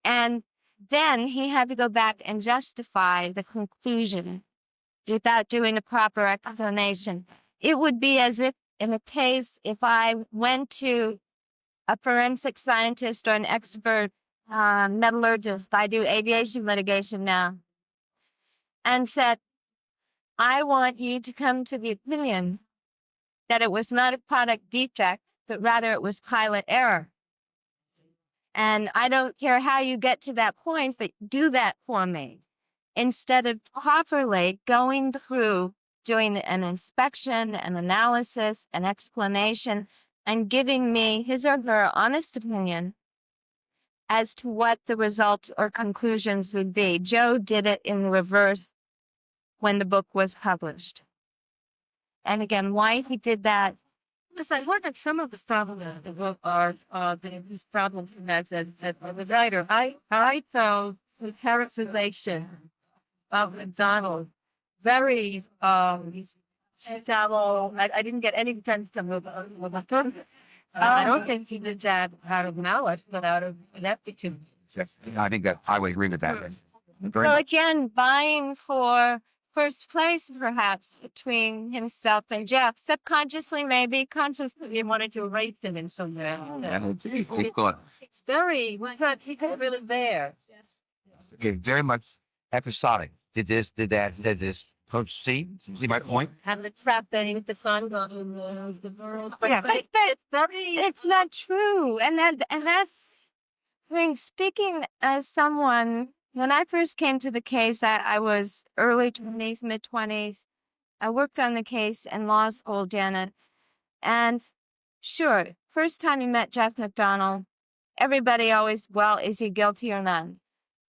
And then he had to go back and justify the conclusion without doing a proper explanation. It would be as if, in a case, if I went to a forensic scientist or an expert metallurgist, I do aviation litigation now, and said, I want you to come to the opinion that it was not a product defect, but rather it was pilot error. And I don't care how you get to that point, but do that for me. Instead of properly going through, doing an inspection, an analysis, an explanation, and giving me his or her honest opinion as to what the results or conclusions would be. Joe did it in reverse when the book was published. And again, why he did that. Because I work at some of the problems are these problems as a writer. I found the characterization of McDonald very shallow. I didn't get any sense of it. I don't think he did that out of malice, but out of ineptitude. I think that I would agree with that. So again, vying for first place, perhaps, between himself and Jeff, subconsciously, maybe consciously, He wanted to erase him in some way. It's very, he's not really there. Okay, very much episodic. Did this, did that, did this. Coach, see my point? And the trap that with the sun gun the girls. But, Yeah, but it's very, it's not true. And that's, I mean, speaking as someone, when I first came to the case, I was early 20s, mid 20s. I worked on the case in law school, Janet. And sure, first time you met Jeff McDonald, everybody always, well, is he guilty or not?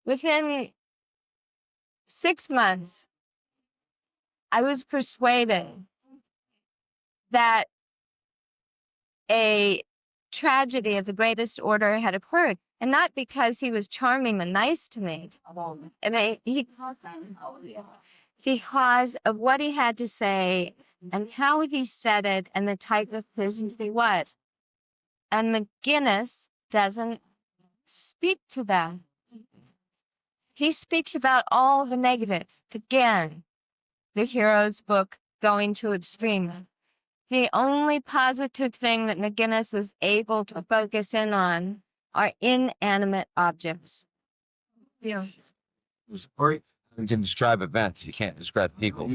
Within 6 months, I was persuaded that a tragedy of the greatest order had occurred. And not because he was charming and nice to me. I mean, because of what he had to say and how he said it and the type of person he was. And McGinnis doesn't speak to that. He speaks about all the negatives. Again, the hero's book going to extremes. The only positive thing that McGinnis is able to focus in on are inanimate objects. yeah. It was great. You can describe events. You can't describe people.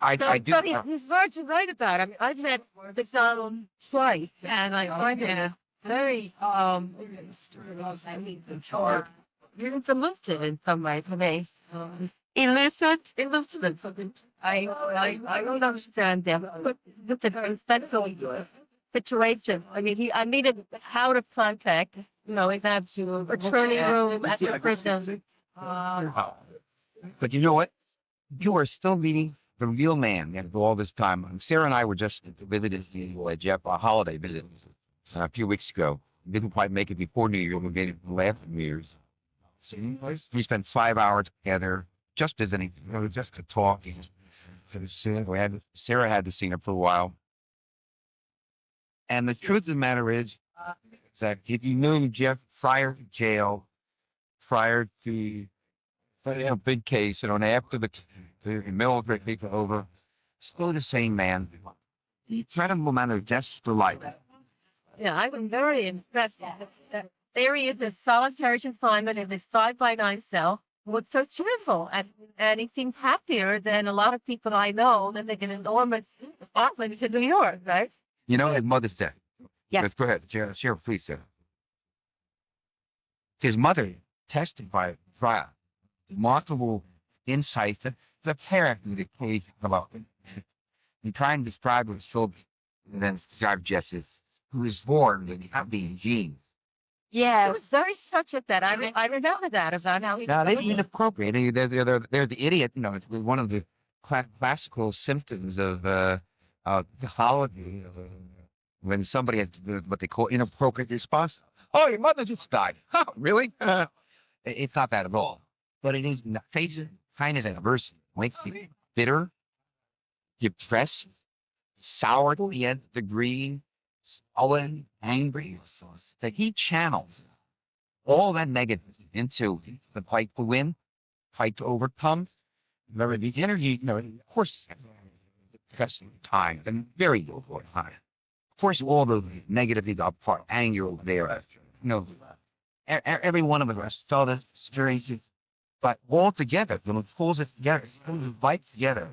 I do. But he's hard to write about. I mean, I've met McDonald twice, and I find him very, it's elusive in some way for me. Elusive? Elusive. I don't understand them, but it's a very special situation. I mean, I meet him out of contact, in that attorney room at the prison. But you know what? You are still meeting the real man after all this time. Sarah and I were just visiting Jeff a holiday visit a few weeks ago. We didn't quite make it before New Year. We made it after New Year's. So we spent 5 hours together, just visiting, just to talk. Sarah had to see him for a while. And the truth of the matter is that if you knew Jeff prior to jail, prior to a big case, and after the military took over, still the same man. Incredible amount of zest for life. Yeah, I was very impressed. There he is in solitary confinement in this 5x9 cell. Was so cheerful, and he seems happier than a lot of people I know living in enormous apartments in New York, right? You know, his mother said. Yeah. Let's go ahead, Sheriff, please, sir. His mother testified trial. Remarkable insight that the parent in the case about and trying to describe his children and then describe Jess's, who was born with happy genes. I was very struck with that. I remember that about how he. Now, they didn't inappropriate. They're the idiot. It's one of the classical symptoms of pathology when somebody has what they call inappropriate response. Oh, your mother just died. Oh, really? It's not that at all. But it is facing kind of adversity. Makes you bitter, depressed, sour to the nth degree, sullen, angry. That he channels all that negative into the fight to win, fight to overcome. Remember the interview, of course, depressing time and very difficult time. Of course, all the negative up front, anger over there. Every one of us felt it, experienced it. But all together, when it pulls it together, pulls the fight together,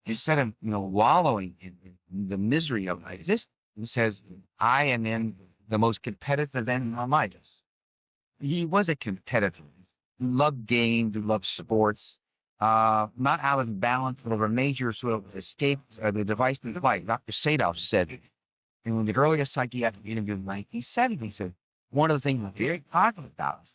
instead of wallowing in the misery of it, this says, I am in the most competitive event in my life. He was a competitor. He loved games, he loved sports, not out of balance, but of a major sort of escape, the device in life. Dr. Segal said, in the earliest psychiatric interview in 1970, he said, one of the things we're very positive about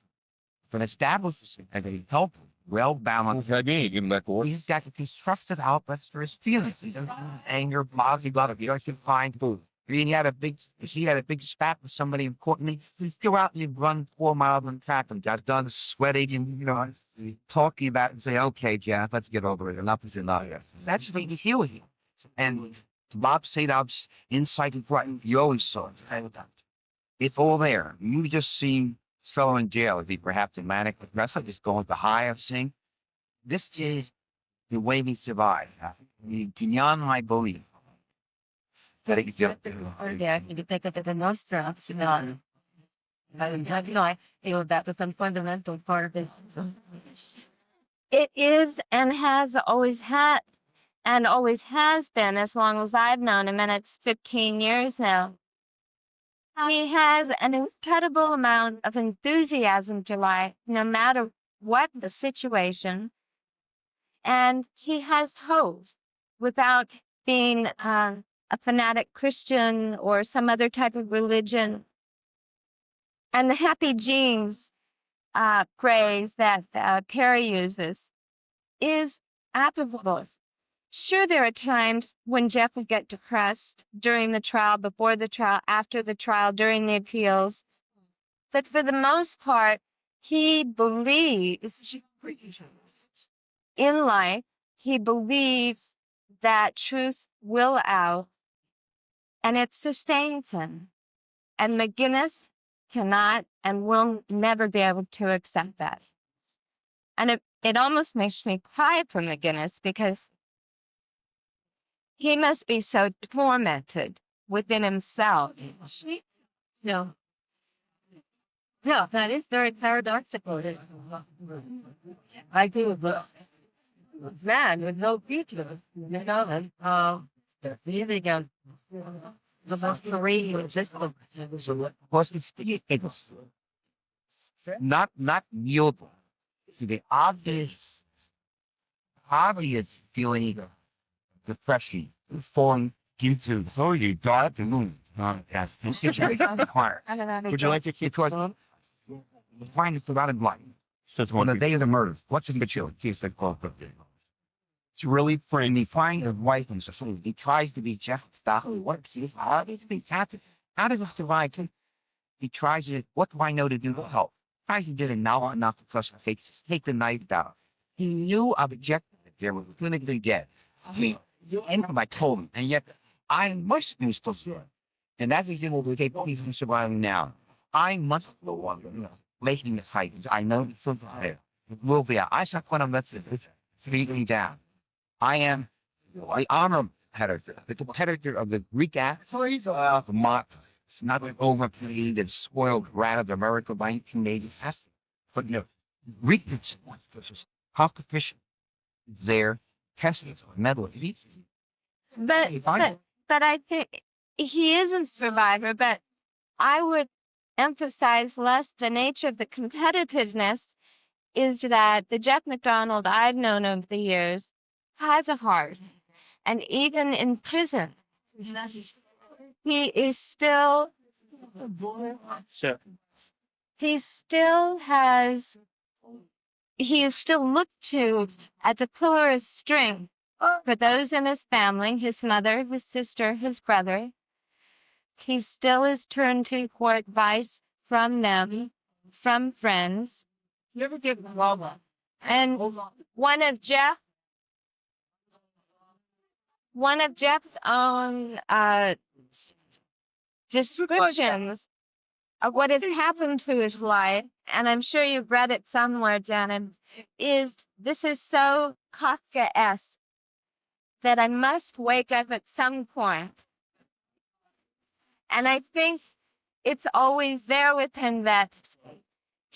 for an established and a healthy, well-balanced, he's got constructive outlets for his feelings. He doesn't anger, blah, he doesn't find food. He had a big spat with somebody importantly. He'd go out and he'd run 4 miles on track and got done sweating and, talking about it and say, okay, Jeff, let's get over it. Enough is enough. That's the healing. And Bob Sadov's insight and what you always saw. It's all there. You just seen this fellow in jail. Is he perhaps a manic wrestler just going with the high of seeing? This is the way we survive. Beyond my belief. Yeah, you take it to the nostrils, you know. That was some fundamental part of it. It is and has always had and always has been as long as I've known him, and it's 15 years now. He has an incredible amount of enthusiasm to life, no matter what the situation, and he has hope without being a fanatic Christian or some other type of religion. And the happy genes phrase that Perry uses is applicable. Sure, there are times when Jeff would get depressed during the trial, before the trial, after the trial, during the appeals. But for the most part, he believes in life. He believes that truth will out, and it sustains him. And McGinnis cannot and will never be able to accept that. And it almost makes me cry for McGinnis, because he must be so tormented within himself. No. No, that is very paradoxical. I do, but man with no future, you know, and living a the most serene existence. Was it's not yield to the obvious feeling of depression falling into you got the moon. Yes. Would you like to keep talking? Find it forgotten life. On the day of the murder, what's in the chill? He's like, oh, it's really friendly. He finds his wife and so he tries to be Jeff Stock. What how does he how does he survive? He tries to, what do I know to do to help? Tries to do it now enough to plus take the knife down. He knew objective that they were clinically dead. I mean, and I told him, and yet I must be supposed to. And that's the thing we take people from surviving now. I must go on, making this fight. I know it's so there. It will be. I saw when I'm to beat me down. I am the honor competitor, the competitor of the Greek athletes of Mott. It's not an overplayed and spoiled rat of America by 1980. But no, Greek competition is there, testing medal. But I think he is a survivor, but I would emphasize less the nature of the competitiveness is that the Jeff McDonald I've known over the years has a heart. And even in prison, he is still, he still has, he is still looked to as a pillar of strength for those in his family, his mother, his sister, his brother. He still is turned to for advice from them, from friends. And one of Jeff's own descriptions of what has happened to his life, and I'm sure you've read it somewhere, Janet, is this is so Kafka-esque that I must wake up at some point. And I think it's always there with him, that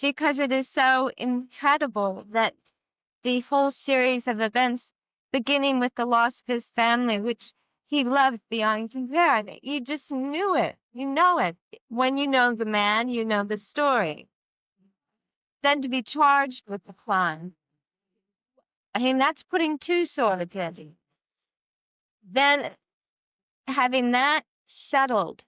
because it is so incredible that the whole series of events, beginning with the loss of his family, which he loved beyond compare, you just knew it. You know it. When you know the man, you know the story. Then to be charged with the crime, I mean, that's putting two swords in. Then having that settled,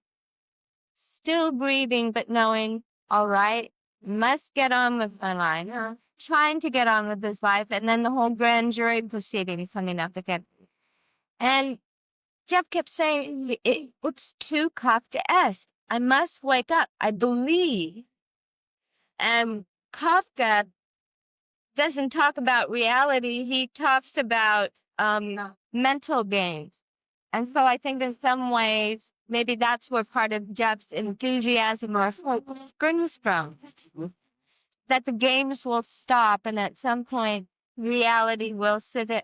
still breathing, but knowing, all right, must get on with my life, trying to get on with his life, and then the whole grand jury proceeding coming up again. And Jeff kept saying, it's too Kafka-esque. I must wake up. I believe. And Kafka doesn't talk about reality. He talks about mental games. And so I think in some ways, maybe that's where part of Jeff's enthusiasm or hope springs from. That the games will stop, and at some point, reality will set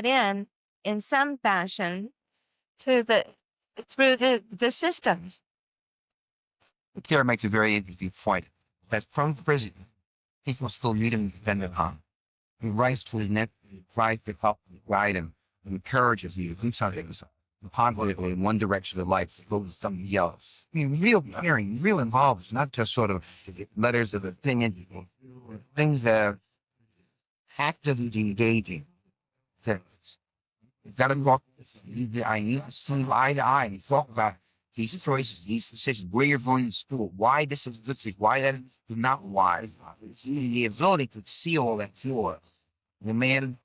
in some fashion to the through the system. Sarah makes a very interesting point that from prison, people still need him to depend upon. He writes to his neck, tries to help guide him, encourages you to do something positively in one direction of life to go to something else. I mean, real caring, real involved. It's not just sort of letters of opinion, things that are actively engaging. Things. You've got to talk. I need to see eye to eye and talk about these choices, these decisions, where you're going to school, why this is good, why that is not wise. It's the ability to see all that through. The man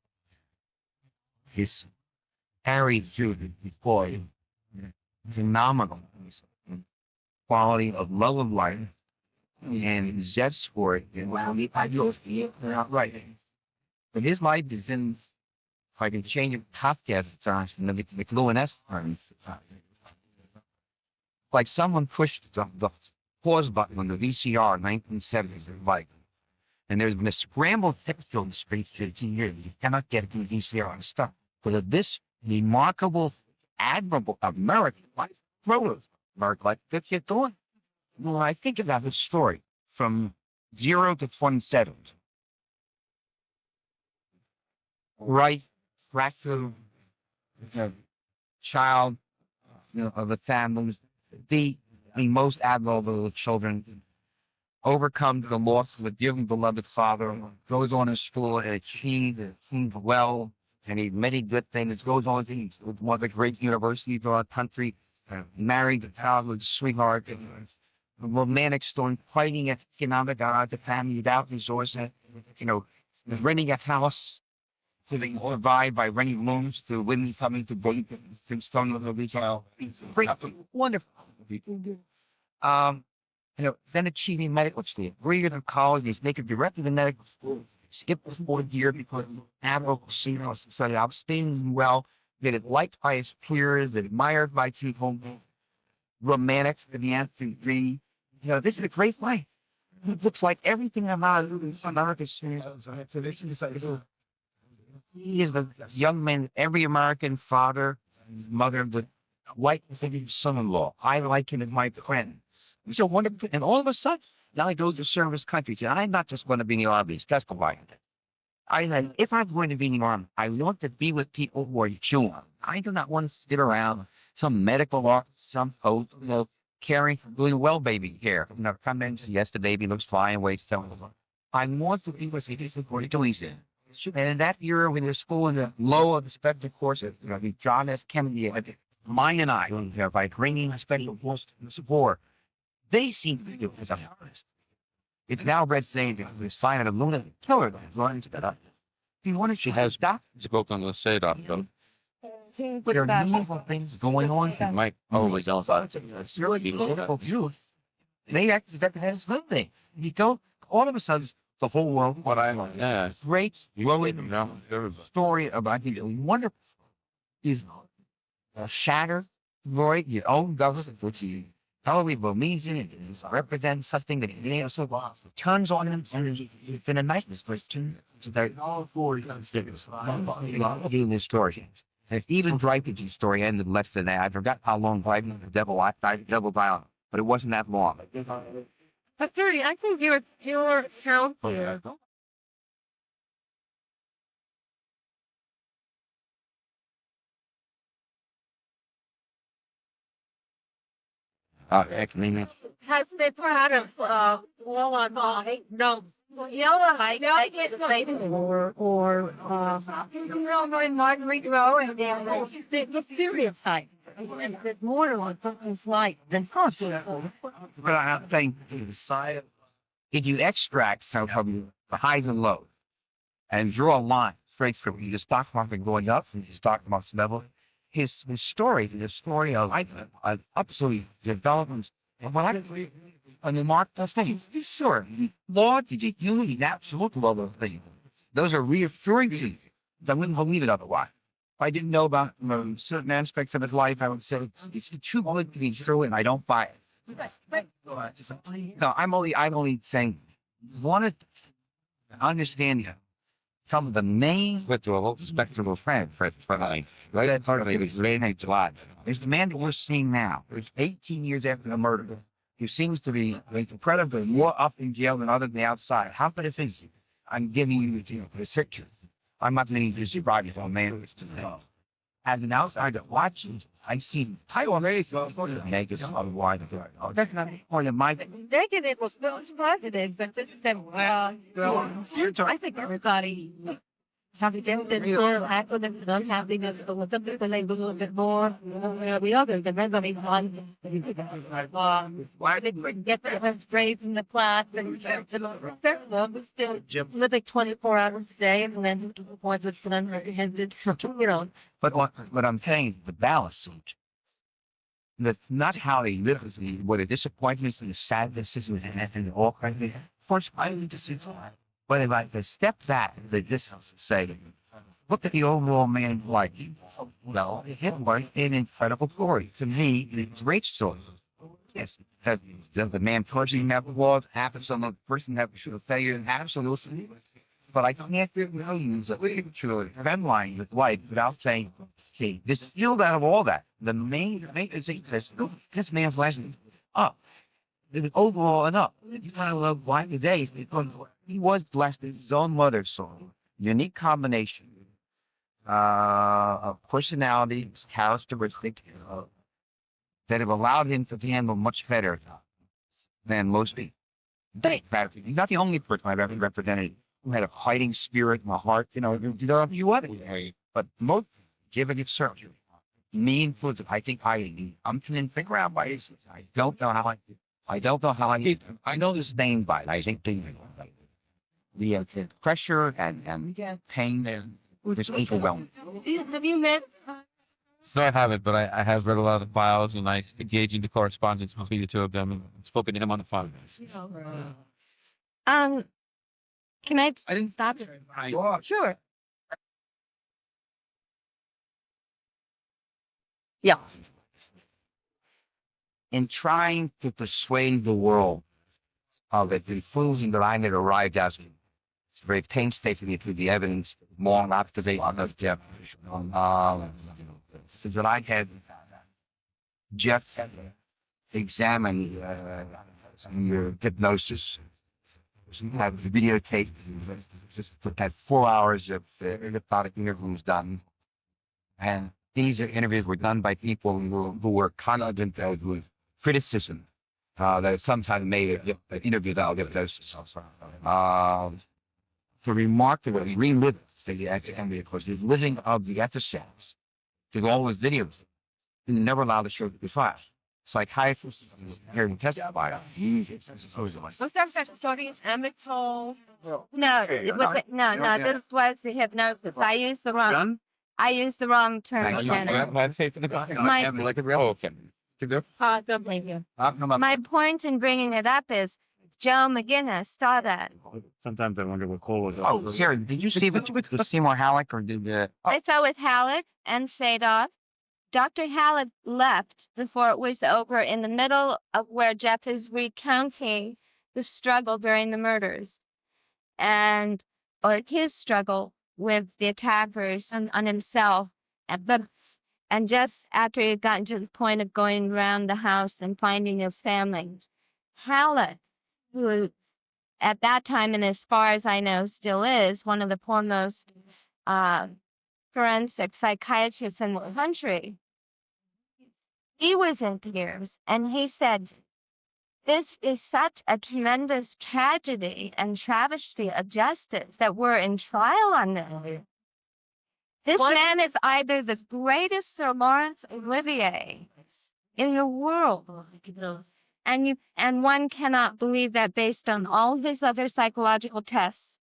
is carried through the boy, phenomenal quality of love of life and zest for it. And when he ideals, they're not right. But his life is in, if I can change it, top gas terms, and the McLuhan terms. Like someone pushed the pause button on the VCR in 1970s, like, and there's been a scrambled text on the streets for 18 years. You cannot get it from the VCR and stuff. But of this remarkable, admirable American life, American life, that you're doing. Well, I think about this story from 0 to 27. Right, fractured child, of the family, the most admirable of children, overcomes the loss of a dearly beloved father, goes on in school and achieves well, and he many good things, goes on to one of the great universities of our country, married a childhood sweetheart, a romantic story, fighting at economic odds, the family without resources, renting a house, to survive by renting rooms to women coming to bring things from the retail. Wonderful. Then achieving medical school. 3 years of college, he's making directly to medical school. Skipped the 4th year because admirable seniors studied outstanding well, get it liked by his peers, admired by people, romantic to the nth degree. This is a great life. It looks like everything America's he is the young man every American father and mother would like to think his son-in-law. I like him as my friend. So wonderful. And all of a sudden, now he goes to serve his country. And I'm not just going to be in the army, he's testifying. I said, if I'm going to be in the army, I want to be with people who are human. I do not want to sit around some medical office, some post, caring for doing well baby care. Come in, yes, the baby looks fine, wait, so I want to be with people who are doing it. And in that year, when you're school in the low of the spectrum courses, John S. Kennedy, mine and I, by bringing a special course to the support, they seem to do it as an artist. It's now read saying that it's finding a lunatic killer that runs it up. He wanted to have stop. Spoke on the set up, though. But there are meaningful things going on. He might always outside. It's really beautiful view. They act as if that has good things. You don't, all of a sudden, the whole world. What I like, yeah. Great, glowing story about, I think, a wonderful is shattered, Roy, your own government, which you totally believes in, it represents something that turns on him, and it's been a nightmare for two. So they're all four doing this story. And even Dreyfuss's story ended less than that. I forgot how long Dreyfus the Devil Dial, but it wasn't that long. But Gertie, I think your account here. Actually, Has been part of all on my no. Yellow, I get the same or in Marguerite Row and the stereotype. The more on something's like than possible. but I'm saying, if you extract some from the highs and lows and draw a line straight through, you just stock market going up and you stock market level. His story is a story of absolutely development. And what I on the mark those things, sure, law, the unity, the absolute love of things. Those are reassuring things. I wouldn't believe it otherwise. If I didn't know about certain aspects of his life, I would say it's too good to be true, and I don't buy it. No, I'm only saying, want to understand some of the main with the whole spectrum of friends, right? That part of it was late night July. It's the man that we're seeing now. It's 18 years after the murder. He seems to be incredibly more up in jail than other than the outside. How could it be? I'm giving you the picture. I'm not meaning to describe it, man. As an outsider watching, I already saw the negative of why that's not the point of my. Negative was positive, but this is I think everybody have to get this sort of accident and unhappiness with them because they do a little bit more the other than everybody on. They couldn't get the best grades in the class and successful, but still living 24 hours a day and then to the point that's unrepresented, But what I'm saying, the balance. That's not how they live. What the disappointments and the sadnesses and all kinds of things. Of course, I need to see. But if I could step back, they just say, look at the overall man's life. Well, it was an incredible story. To me, it's a great story. Yes, does the man pushing that was happen? Some of the person that should have failed, absolutely. But I can't use a trend line with life without saying, okay, distilled out of all that, the main thing is this man's life is up. It was overall enough. You kind of love why today because he was blessed with his own mother's soul. Unique combination of personalities, characteristics that have allowed him to handle much better than most people. He's not the only person I've ever represented who had a fighting spirit in my heart. There are a few others. But most, given its search, me included, I think I'm trying to figure out why I don't know how I know this name by it. I think the pressure and pain was overwhelming. Have you met? So I haven't, but I have read a lot of the files and I engaged in the correspondence between the two of them and spoken to him on the phone. Can I I didn't stop? Sure. Yeah. In trying to persuade the world of the conclusion that I had arrived at, it's very painstakingly through the evidence, long observation of Jeff, that I had Jeff examine your hypnosis. Have videotape, just had 4 hours of hypnotic interviews done. And these interviews were done by people who were confident with criticism that sometimes made an interview that I'll get hypnosis. So remarkably relive the course, the living of the episodes through all those videos. And never allowed to show the class. Psychiatrists hearing testify. Was that such studies amicable? No, no. This was the hypnosis. I used the wrong term, Jennifer. Don't blame you. My point in bringing it up is Joe McGinnis saw that. Sometimes I wonder what Cole was. Oh, Sarah, did you see with Seymour Halleck or did I saw with Halleck and Sadoff. Dr. Halleck left before it was over in the middle of where Jeff is recounting the struggle during the murders or his struggle with the attackers and on himself. And just after he had gotten to the point of going around the house and finding his family, Halleck, who at that time, and as far as I know, still is one of the foremost forensic psychiatrists in the country, he was in tears and he said, this is such a tremendous tragedy and travesty of justice that we're in trial on this. This man is either the greatest Sir Laurence Olivier in the world. And one cannot believe that based on all his other psychological tests.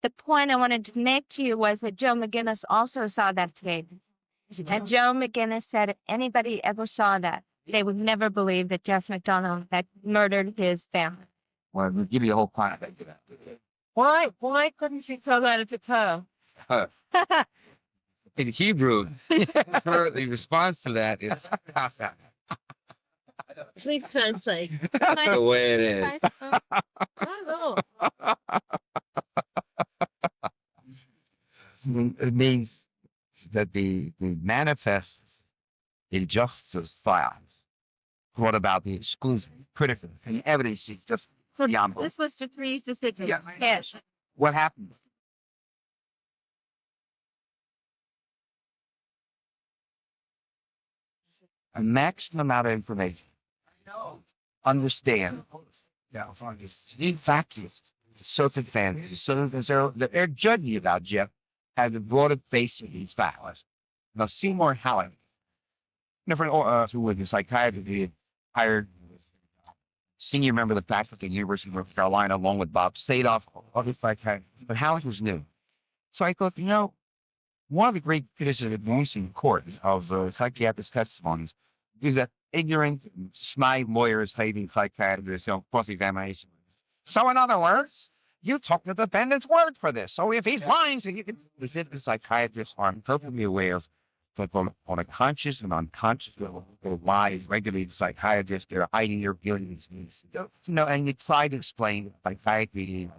The point I wanted to make to you was that Joe McGinnis also saw that tape. And Joe McGinnis said if anybody ever saw that, they would never believe that Jeff McDonald had murdered his family. Well, we'll give you a whole context of that. Why couldn't she throw that at the toe? In Hebrew, the response to that is Please translate. that's the way it is. I don't know. It means that the manifest injustice files brought about the exclusion, criticism, and the evidence is just beyond belief. This was to freeze the signal. Yeah. Yes. What happened? A maximum amount of information. Understand. In fact, the circumstances. So they're judging about Jeff as a broader face of these facts. Now, Seymour Halleck, who was a psychiatrist, he had hired senior member of the faculty at the University of North Carolina, along with Bob Sadoff, other psychiatrists. But Halleck was new. So I thought, one of the great criticisms of in court of psychiatrist testimonies is that ignorant, snide lawyers hating psychiatrists, cross-examination. So in other words, you took the defendant's word for this. So if he's lying, so you can. The psychiatrists are perfectly aware that on a conscious and unconscious level, their lies regulated psychiatrists, they're hiding their feelings. And you try to explain psychiatry,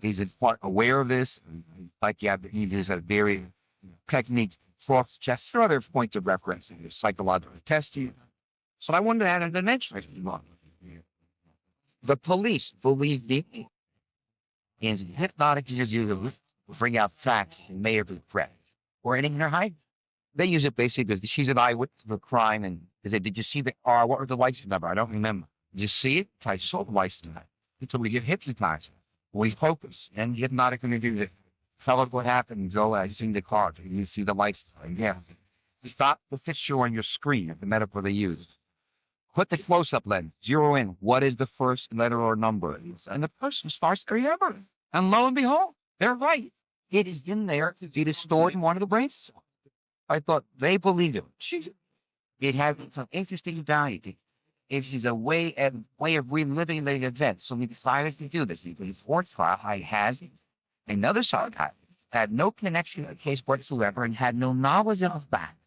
he's aware of this. Psychiatry is a very technique, cross chest, or other points of reference in psychological testing. So I wanted to add a dimension. The police believe deeply in hypnotic use bring out facts and may have regret or anything they're hiding. They use it basically because she's an eyewitness of a crime, and they say, "Did you see the car? What was the license number? I don't remember. Did you see it? I saw the license number." Until we get hypnotized. We focus, and hypnotic going to do this. Tell us what happened. Go, I seen the car. You see the license plate. Yeah. Stop the fixture on your screen at the metaphor they used. Put the close-up lens. Zero in. What is the first letter or number? And the person starts to remember. And lo and behold, they're right. It is in there. It is stored in one of the brains. I thought they believed it. It had some interesting value. It is a way of reliving the event. So we decided to do this. Before trial, I had another psychiatrist, had no connection to the case whatsoever, and had no knowledge of the fact.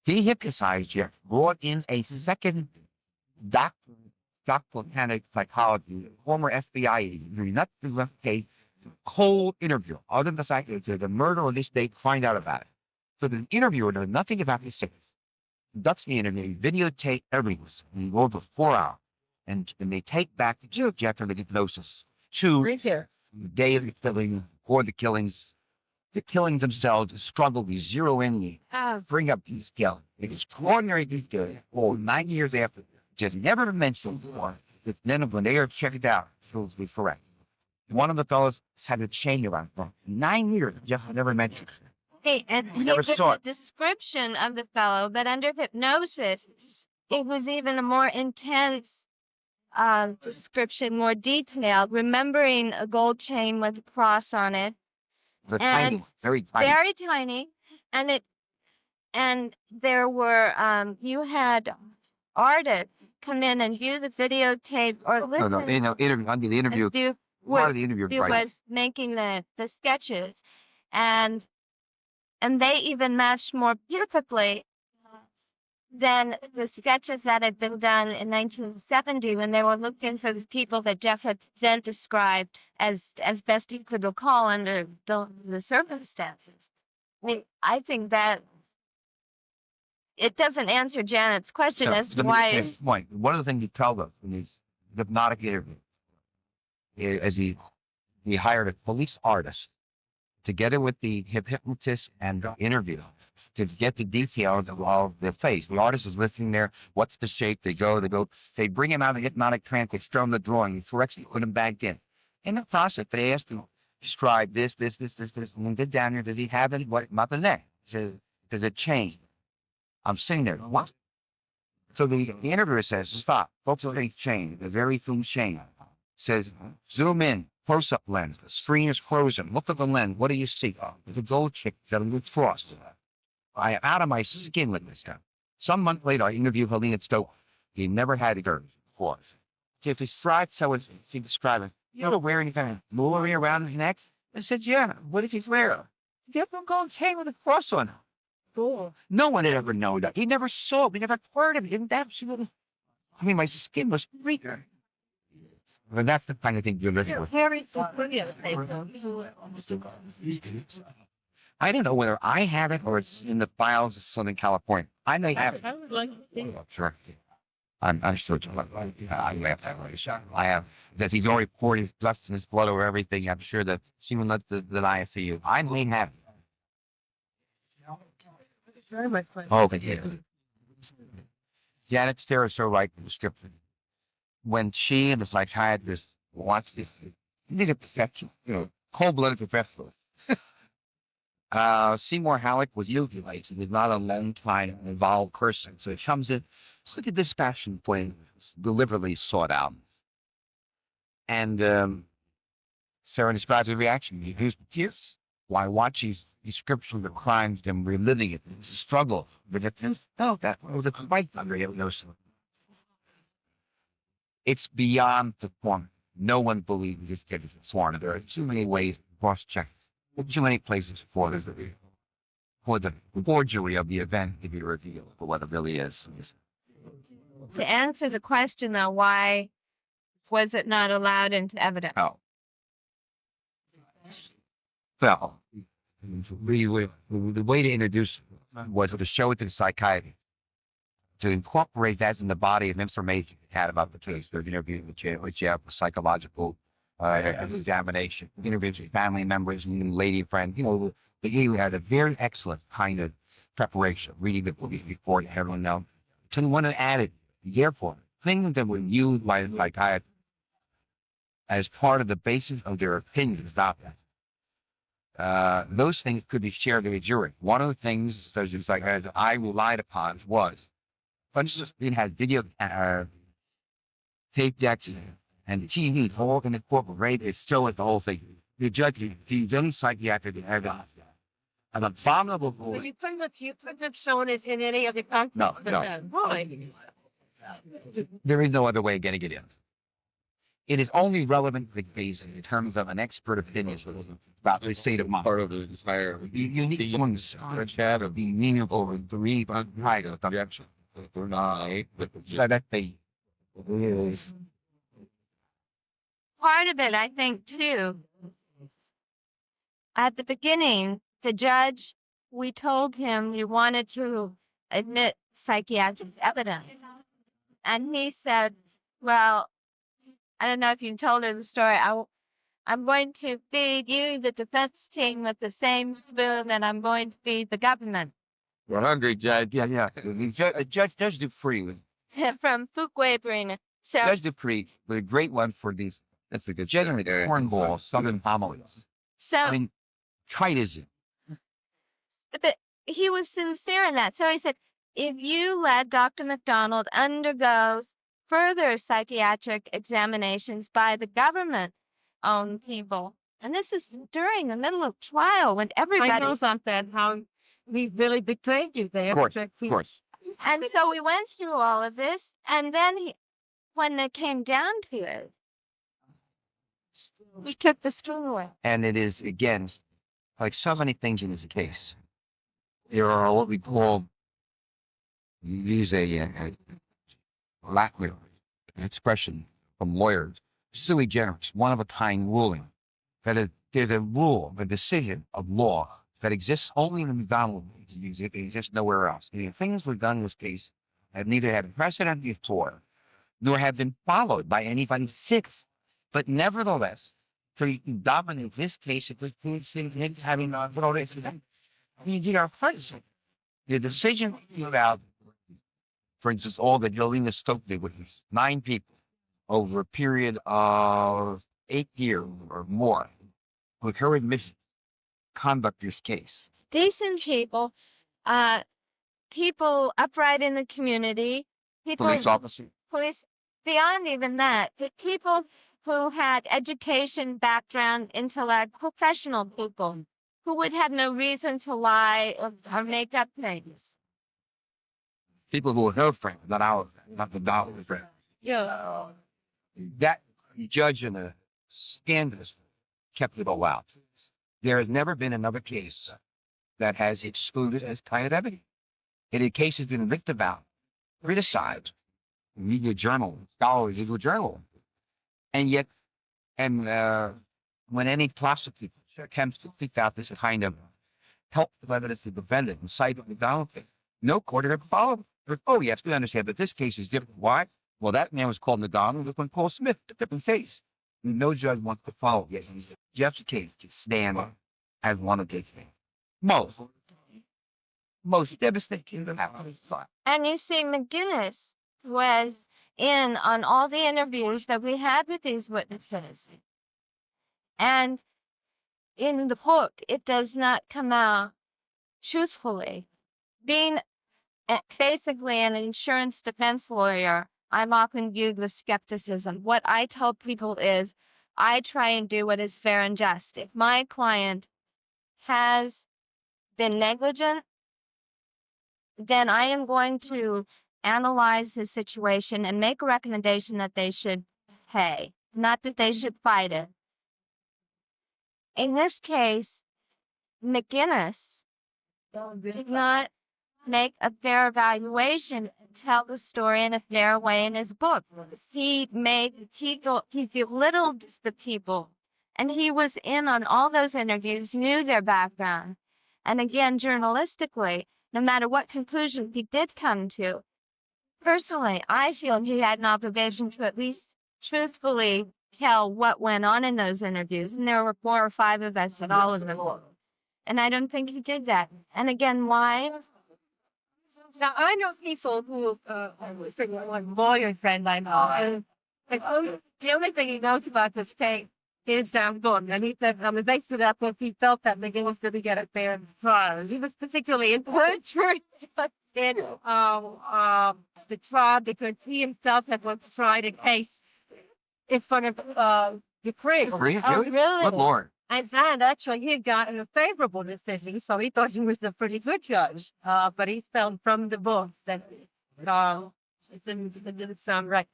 He hypnotized Jeff, brought in a second doctor of psychology, former FBI agent, who not the case, cold interview, other than the fact that the murder on this date, find out about it. So the interviewer knows nothing about the case. Conducts the interview, videotape everything, and go over 4 hours. And they take back the Jeff and the hypnosis to the day of the killing, or the killings themselves, struggle, we zero in, bring up these skills. It's extraordinary detail. For 9 years after, just never mentioned before, that then when they are checked out, proves to be correct. One of the fellows had a chain around for 9 years, Jeff never mentioned it. Hey, and We he never gives saw a it. description of the fellow, but under hypnosis, it was even a more intense description, more detailed, remembering a gold chain with a cross on it, The and tiny, very tiny. very tiny, and there were you had artists come in and view the videotape or listen. Under the interview, and do part what of the interview, he was making the sketches, and they even matched more perfectly than the sketches that had been done in 1970 when they were looking for the people that Jeff had then described as best he could recall under the circumstances. I mean, I think that it doesn't answer Janet's question as to why. Point. One of the things he told us in his hypnotic interview, as he hired a police artist together with the hypnotist and the interview to get the details of the face. The artist is listening there. What's the shape? They bring him out of the hypnotic trance. They show him the drawing. He corrects it, put him back in. In the process, they asked him, describe this. And then get down here. Does he have it? What? Nothing there. There's a chain. I'm sitting there. What? So the interviewer says, stop. Focus on the chain. The very thin chain. Says, zoom in. Close-up lens. The screen is frozen. Look at the lens. What do you see? Oh, there's a gold chick that looks frost. I am out of my skin with this guy. Some month later, I interviewed Helena Stoke. He never had a girl before. If he described she described it. You ever wear any kind of jewelry around his neck? I said, yeah. What if he's wearing? He had a gold chain with a cross on it. Cool. No one had ever known that. He never saw it. He never heard of it. He didn't absolutely. I mean, my skin was weaker. But that's the kind of thing you're listening to. Harry's so brilliant. I don't know whether I have it or it's in the files of Southern California. I may have it. I would like to see it. Oh, sure. I'm sure it's I may have that right. I have because he's already poured his guts and his blood over everything. I'm sure that she will not deny it to you. I may have it. It's very much like Oh, but yeah. Janet Sarah's so right in the description. When she and the psychiatrist watched this, these are professional, cold-blooded professionals. Seymour Halleck was euthanized. He was not a long-time involved person. So it comes in, look at this passion plan deliberately sought out. And Sarah describes the reaction. He used tears while watching these descriptions of crimes and reliving it. It's a struggle. But that was a fight under hypnosis. It's beyond the form. No one believes this kid is sworn. There are too many ways to cross-check. Too many places for the forgery of the event to be revealed for what it really is. To answer the question, though, why was it not allowed into evidence? Oh. Well, the way to introduce was to show it to the psychiatrist, to incorporate that in the body of information he had about the case. There's interviews with you have psychological examination, interviews with family members and lady friends. He had a very excellent kind of preparation, reading the book before everyone knows. So want to add it, therefore, things that were used by the psychiatrist as part of the basis of their opinions about that. Those things could be shared with a jury. One of the things, as the psychiatrist I relied upon was, it had video tape decks and TV all in incorporated. It's still at the whole thing. The judge, the young psychiatrist had an abominable So voice. you couldn't have shown it in any of the contexts. No. Why? There is no other way of getting it in. It is only relevant to the case in terms of an expert opinion about the state of mind. Part of the entire. You need someone to chat or be meaningful or three height of objection. That they Part of it, I think, too, at the beginning, the judge, we told him we wanted to admit psychiatric evidence. And he said, well, I don't know if you told her the story. I'm going to feed you, the defense team, with the same spoon that I'm going to feed the government. We're hungry, Judge. Yeah. Judge Dupree. From Fuquay, so Judge Dupree was a great one for these. That's a good. Generally, cornball, southern homilies. I mean, trite is it? but he was sincere in that. So he said, if you let Dr. McDonald undergo further psychiatric examinations by the government-owned people, and this is during the middle of trial when everybody. I know something, how we really betrayed you there. Of course. And so we went through all of this, and then when it came down to it, we took the spoon away. And it is, again, like so many things in this case, there are what we call, you use a Latin expression from lawyers, sui generis, one-of-a-kind ruling. There's a rule, a decision of law that exists only in the McDonald case. It exists nowhere else. The things we've done in this case have neither had precedent before, nor have been followed by anybody since. But nevertheless, so you can dominate this case if we prove having brought it to them. I mean, you know, the decision about, for instance, all the Jolena Stokely witnesses, 9 people over a period of 8 years or more, with her admission, conduct this case. Decent people, people upright in the community, people, Police officer. police, beyond even that, the people who had education, background, intellect, professional people who would have no reason to lie or make up things. People who are her friends, not our friends, not the dollar friends. Yeah. That judge in a scandalous kept it all out. There has never been another case that has excluded as kind of evidence. And the case has been looked about, criticized, media journal, scholars, legal journal. And yet, when any prosecutor attempts to pick out this kind of helpful evidence to the defendant and cited the downfall. No court ever followed. Oh, yes, we understand, but this case is different. Why? Well, that man was called McDonald. This one Paul Smith, a different case. No judge wants to follow. Yes, Jeff's case can stand as one of these things. Most devastating that happened. And you see, McGinnis was in on all the interviews that we had with these witnesses. And in the book, it does not come out truthfully. Being basically an insurance defense lawyer, I'm often viewed with skepticism. What I tell people is I try and do what is fair and just. If my client has been negligent, then I am going to analyze the situation and make a recommendation that they should pay, not that they should fight it. In this case, McGinnis did not make a fair evaluation and tell the story in a fair way in his book. He belittled the people, and he was in on all those interviews, knew their background. And again, journalistically, no matter what conclusion he did come to, personally, I feel he had an obligation to at least truthfully tell what went on in those interviews. And there were 4 or 5 of us at all of them. And I don't think he did that. And again, why? Now, I know people who, one lawyer friend I know, and the only thing he knows about this case is book. And he said, based on that book, he felt that McGinnis didn't get a fair trial. He was particularly encouraged in the trial because he himself had once tried a case in front of Dupree. Really? Oh, really? Good Lord. And actually, he had gotten a favorable decision, so he thought he was a pretty good judge. But he found from the book that it didn't sound right.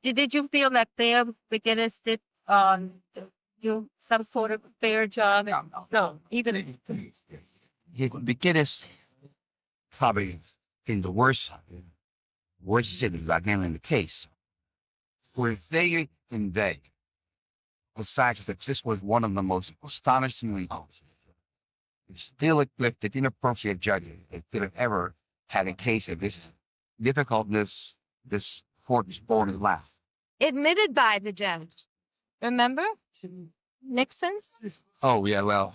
Did you feel that there McGinnis did do some sort of fair job? No, even McGinnis probably in the worst city about handling the case. Where they convey the fact that this was one of the most astonishingly still equipped and inappropriate judges that could have ever had a case of this difficultness, this court is born and laugh. Admitted by the judge. Remember? Nixon? Oh, yeah, well.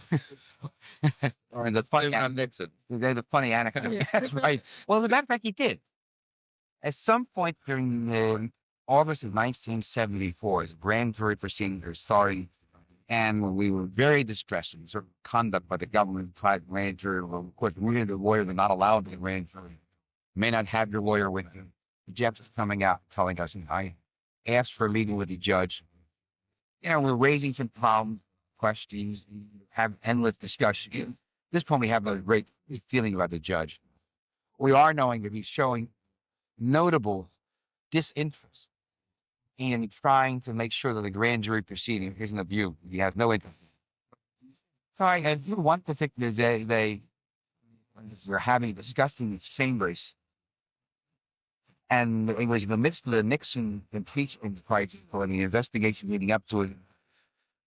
Or the funny Nixon. There's a funny anecdote. That's right. Well, as a matter of fact, he did. At some point during August of 1974, his grand jury proceedings were starting, and we were very distressed in certain conduct by the government tried grand jury. Well, of course, we the lawyers are not allowed to the grand jury. May not have your lawyer with you. Jeff is coming out telling us, I asked for a meeting with the judge. You know, we're raising some problem questions, have endless discussion. At this point, we have a great feeling about the judge. We are knowing that he's showing notable disinterest in trying to make sure that the grand jury proceeding isn't abused. He has no interest. So I do want to think that they were having a discussion in chambers, and it was in the midst of the Nixon impeachment crisis or the investigation leading up to it.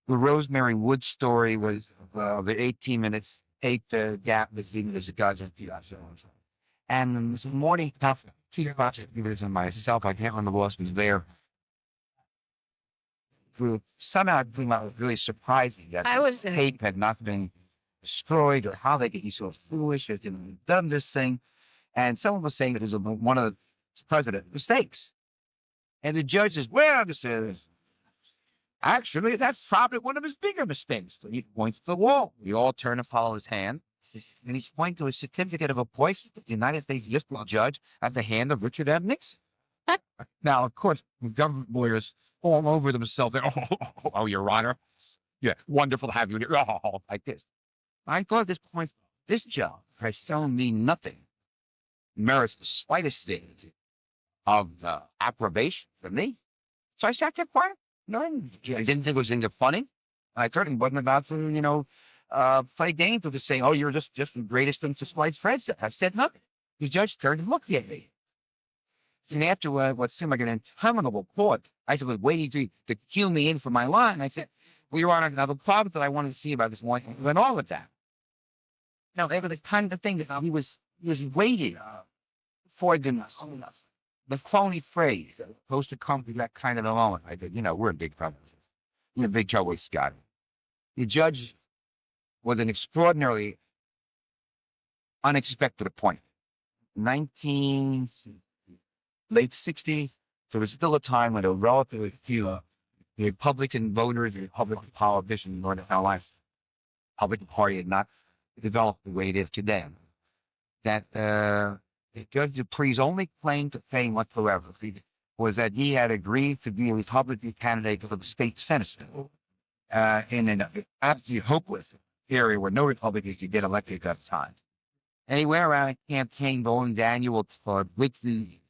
The Rosemary Woods story was the 18 minutes gap between the judge and and this morning, two prosecutors and myself, I can't remember who else was there. Somehow it came out really surprising that the tape had not been destroyed, or how they could be so foolish or done this thing. And someone was saying it was one of the president's mistakes. And the judge says, well, this is actually, that's probably one of his bigger mistakes. So he points to the wall. We all turn and follow his hand. And he's pointing to a certificate of appointment to the United States District Judge at the hand of Richard M. Nixon. Now, of course, government lawyers all over themselves. Oh, Your Honor. Yeah, wonderful to have you here. Oh, like this. I thought at this point, this job has shown me nothing merits the slightest thing of approbation from me. So I sat there quiet. No, I didn't think it was anything funny. I certainly wasn't about to, play games with saying, oh, you're just the greatest thing since sliced bread. I said nothing. The judge turned and looked at me. And after what seemed like an interminable pause, I said, was waiting to cue me in for my line. I said, well, Your Honor, now the problem that I wanted to see about this morning went all of that. Now, they were the kind of thing that he was waiting for the phony phrase supposed to come to that kind of a moment. I said, we're in big trouble. We're in big trouble, Scott. The judge was an extraordinarily unexpected appointment. 19 late 60s. So there was still a time when there were relatively few Republican voters, Republican politicians in North Carolina. The Republican Party had not developed the way it is today. That Judge Dupree's only claim to fame whatsoever was that he had agreed to be a Republican candidate for the state Senate in an absolutely hopeless area where no Republicans could get elected at the time. And he went around and campaigned going to annual weekly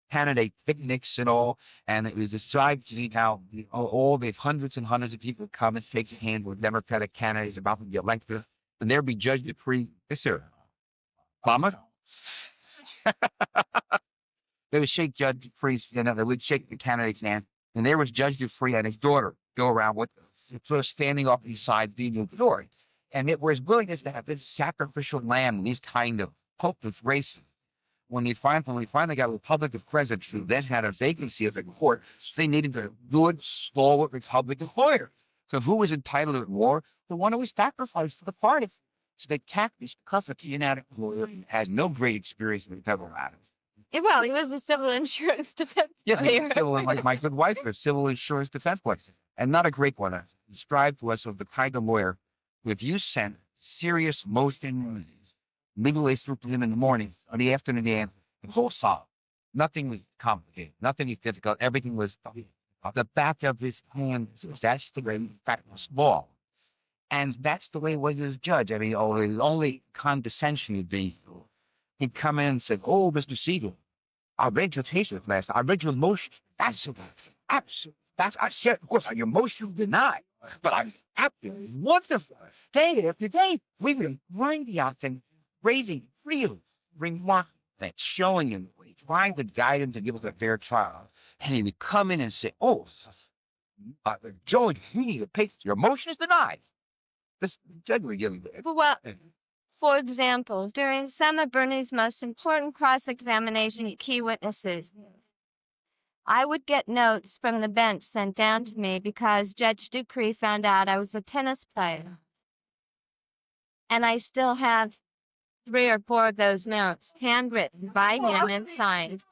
candidate picnics and all, and it was described to me how all the hundreds and hundreds of people come and shake hands with Democratic candidates about to be elected, and there'd be Judge Dupree. Yes, sir. Obama? They would shake Judge Dupree's, they would shake the candidate's hand, and there was Judge Dupree and his daughter go around with sort of standing off beside the door. And it was willingness to have this sacrificial lamb in these kind of hopeless races. When we finally got a Republican president who then had a vacancy at the court, they needed a good, stalwart Republican lawyer. So who was entitled to war? The one who was sacrificed for the party. So they tacked this cuffed inadequate lawyer who had no great experience in the federal matters. Well, he was a civil insurance defense Yes, he lawyer. was civil, like my good wife was civil insurance defense lawyer, and not a great one. Described to us of the kind of lawyer who, if you sent serious motion, legal issues to him in the morning or the afternoon, the whole solved. Nothing was complicated. Nothing was difficult. Everything was the back of his hand. That's the way, in fact, was small. And that's the way it was as judge. I mean, his only condescension would be, he'd come in and say, "Oh, Mr. Segal, I read your cases last night. I read your motion. That's I said, of course, your motion denied. But I'm happy. It's wonderful. Day after day, we've been grinding out and raising real remarks, showing him, trying to guide him to give us a fair trial. And he would come in and say, "Oh, Joey, you need to pay. Your motion is denied." This judge would give him. Well, for example, during some of Bernie's most important cross-examination of key witnesses, I would get notes from the bench sent down to me because Judge Dupree found out I was a tennis player. And I still have 3 or 4 of those notes, handwritten by him and signed,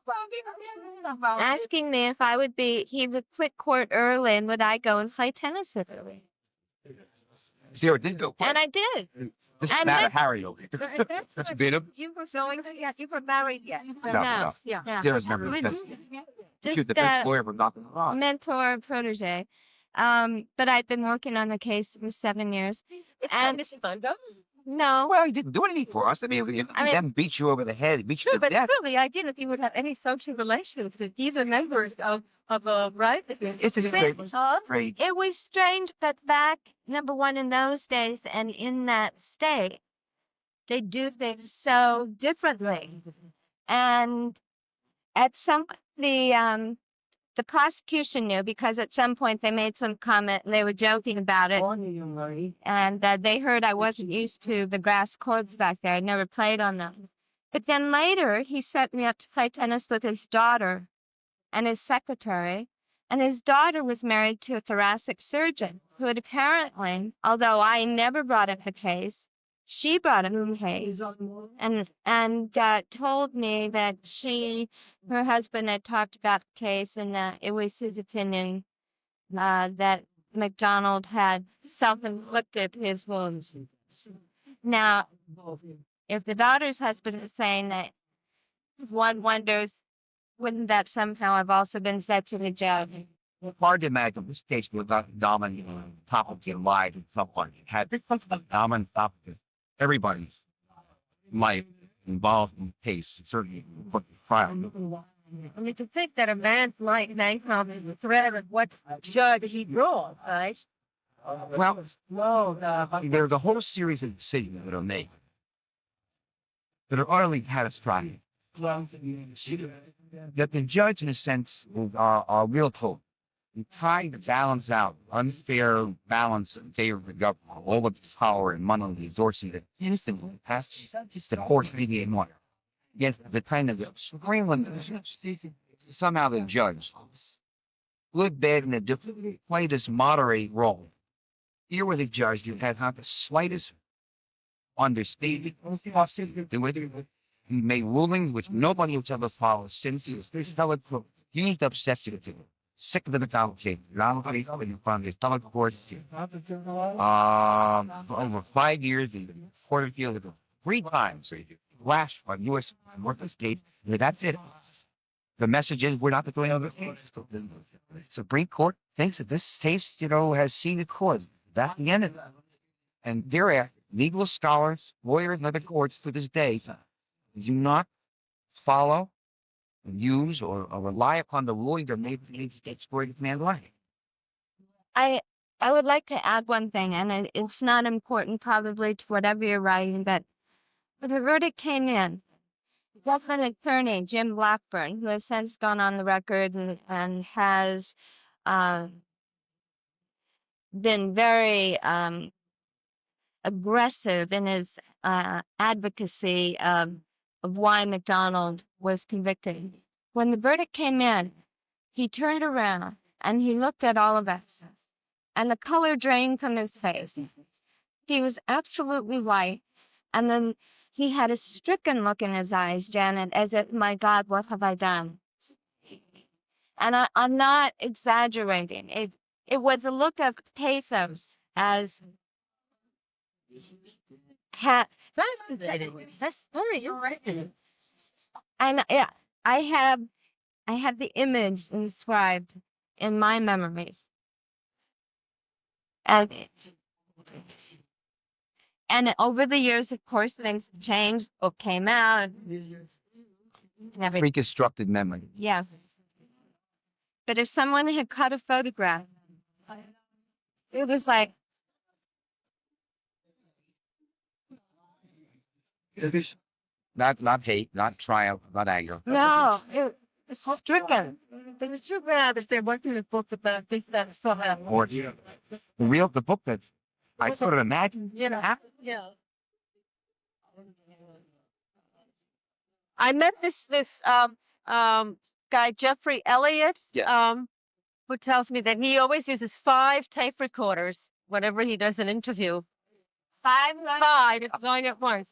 asking me if he would quit court early and would I go and play tennis with him. Sarah did go. And I did. This is not a Harry over here. That's been a. You were going to, you were married yet. No. Yeah. Sarah's never It was been. She was just the best lawyer for nothing wrong. mentor, protege. But I'd been working on the case for 7 years. And no, Well, he didn't do anything for us. I mean, he didn't beat you over the head. He beat you to But death. still, the idea that he would have any social relations with either members of right? It's a great. it was strange, but back, number one, in those days and in that state, they do things so differently. And at the prosecution knew because at some point they made some comment and they were joking about it. And they heard I wasn't used to the grass courts back there. I'd never played on them. But then later, he set me up to play tennis with his daughter and his secretary. And his daughter was married to a thoracic surgeon who had apparently, although I never brought up the case, she brought up the case and told me that her husband had talked about the case and it was his opinion that McDonald had self-inflicted his wounds. Now, if the daughter's husband is saying that, one wonders, wouldn't that somehow have also been said to the judge? Hard to imagine this case was not dominant topic in life at some point. It had dominant topic. Everybody's life involved in the case, certainly put the trial. I mean, to think that a man might make the threat of what judge he brought, right? Well, there's a whole series of decisions that are made that are utterly catastrophic. That the judge, in a sense, are real tool. and trying to balance out unfair balance in favor of the government, all of the power and money and resources that instantly has the course mediate more. Yet the kind of screaming somehow the judge, good, bad, and indifferent, play this moderate role. Here with the judge, you had not the slightest understanding of the do it. He made rulings which nobody has ever followed since he was appellate court. Used obsession to sick of the methodology. Now in front of his appellate court for over 5 years in the court of appeal 3 times. Last on U.S. working state. That's it. The message is we're not going over the Supreme Court thinks that this case, has seen a court. That's the end of it. And thereafter, legal scholars, lawyers, and other courts to this day do not follow, use, or rely upon the ruling that made the state's greatest man life. I would like to add one thing, and it's not important probably to whatever you're writing, but when the verdict came in, Government Attorney Jim Blackburn, who has since gone on the record and has been very aggressive in his advocacy of why McDonald was convicted. When the verdict came in, he turned around and he looked at all of us, and the color drained from his face. He was absolutely white, and then he had a stricken look in his eyes, Janet, as if, my God, what have I done? And I'm not exaggerating. It was a look of pathos as Fascinating. That's very interesting. and yeah, I have the image inscribed in my memory. And over the years, of course, things changed. Book came out. Reconstructed memory. Yeah. But if someone had cut a photograph, it was like, Not hate, not triumph, not anger. no, it's stricken. They were too bad if they're working the book, but I think that's somehow. Or the book that I could have imagined. Yeah. I met this guy Jeffrey Elliott, who tells me that he always uses 5 tape recorders whenever he does an interview. 5 It's going at once.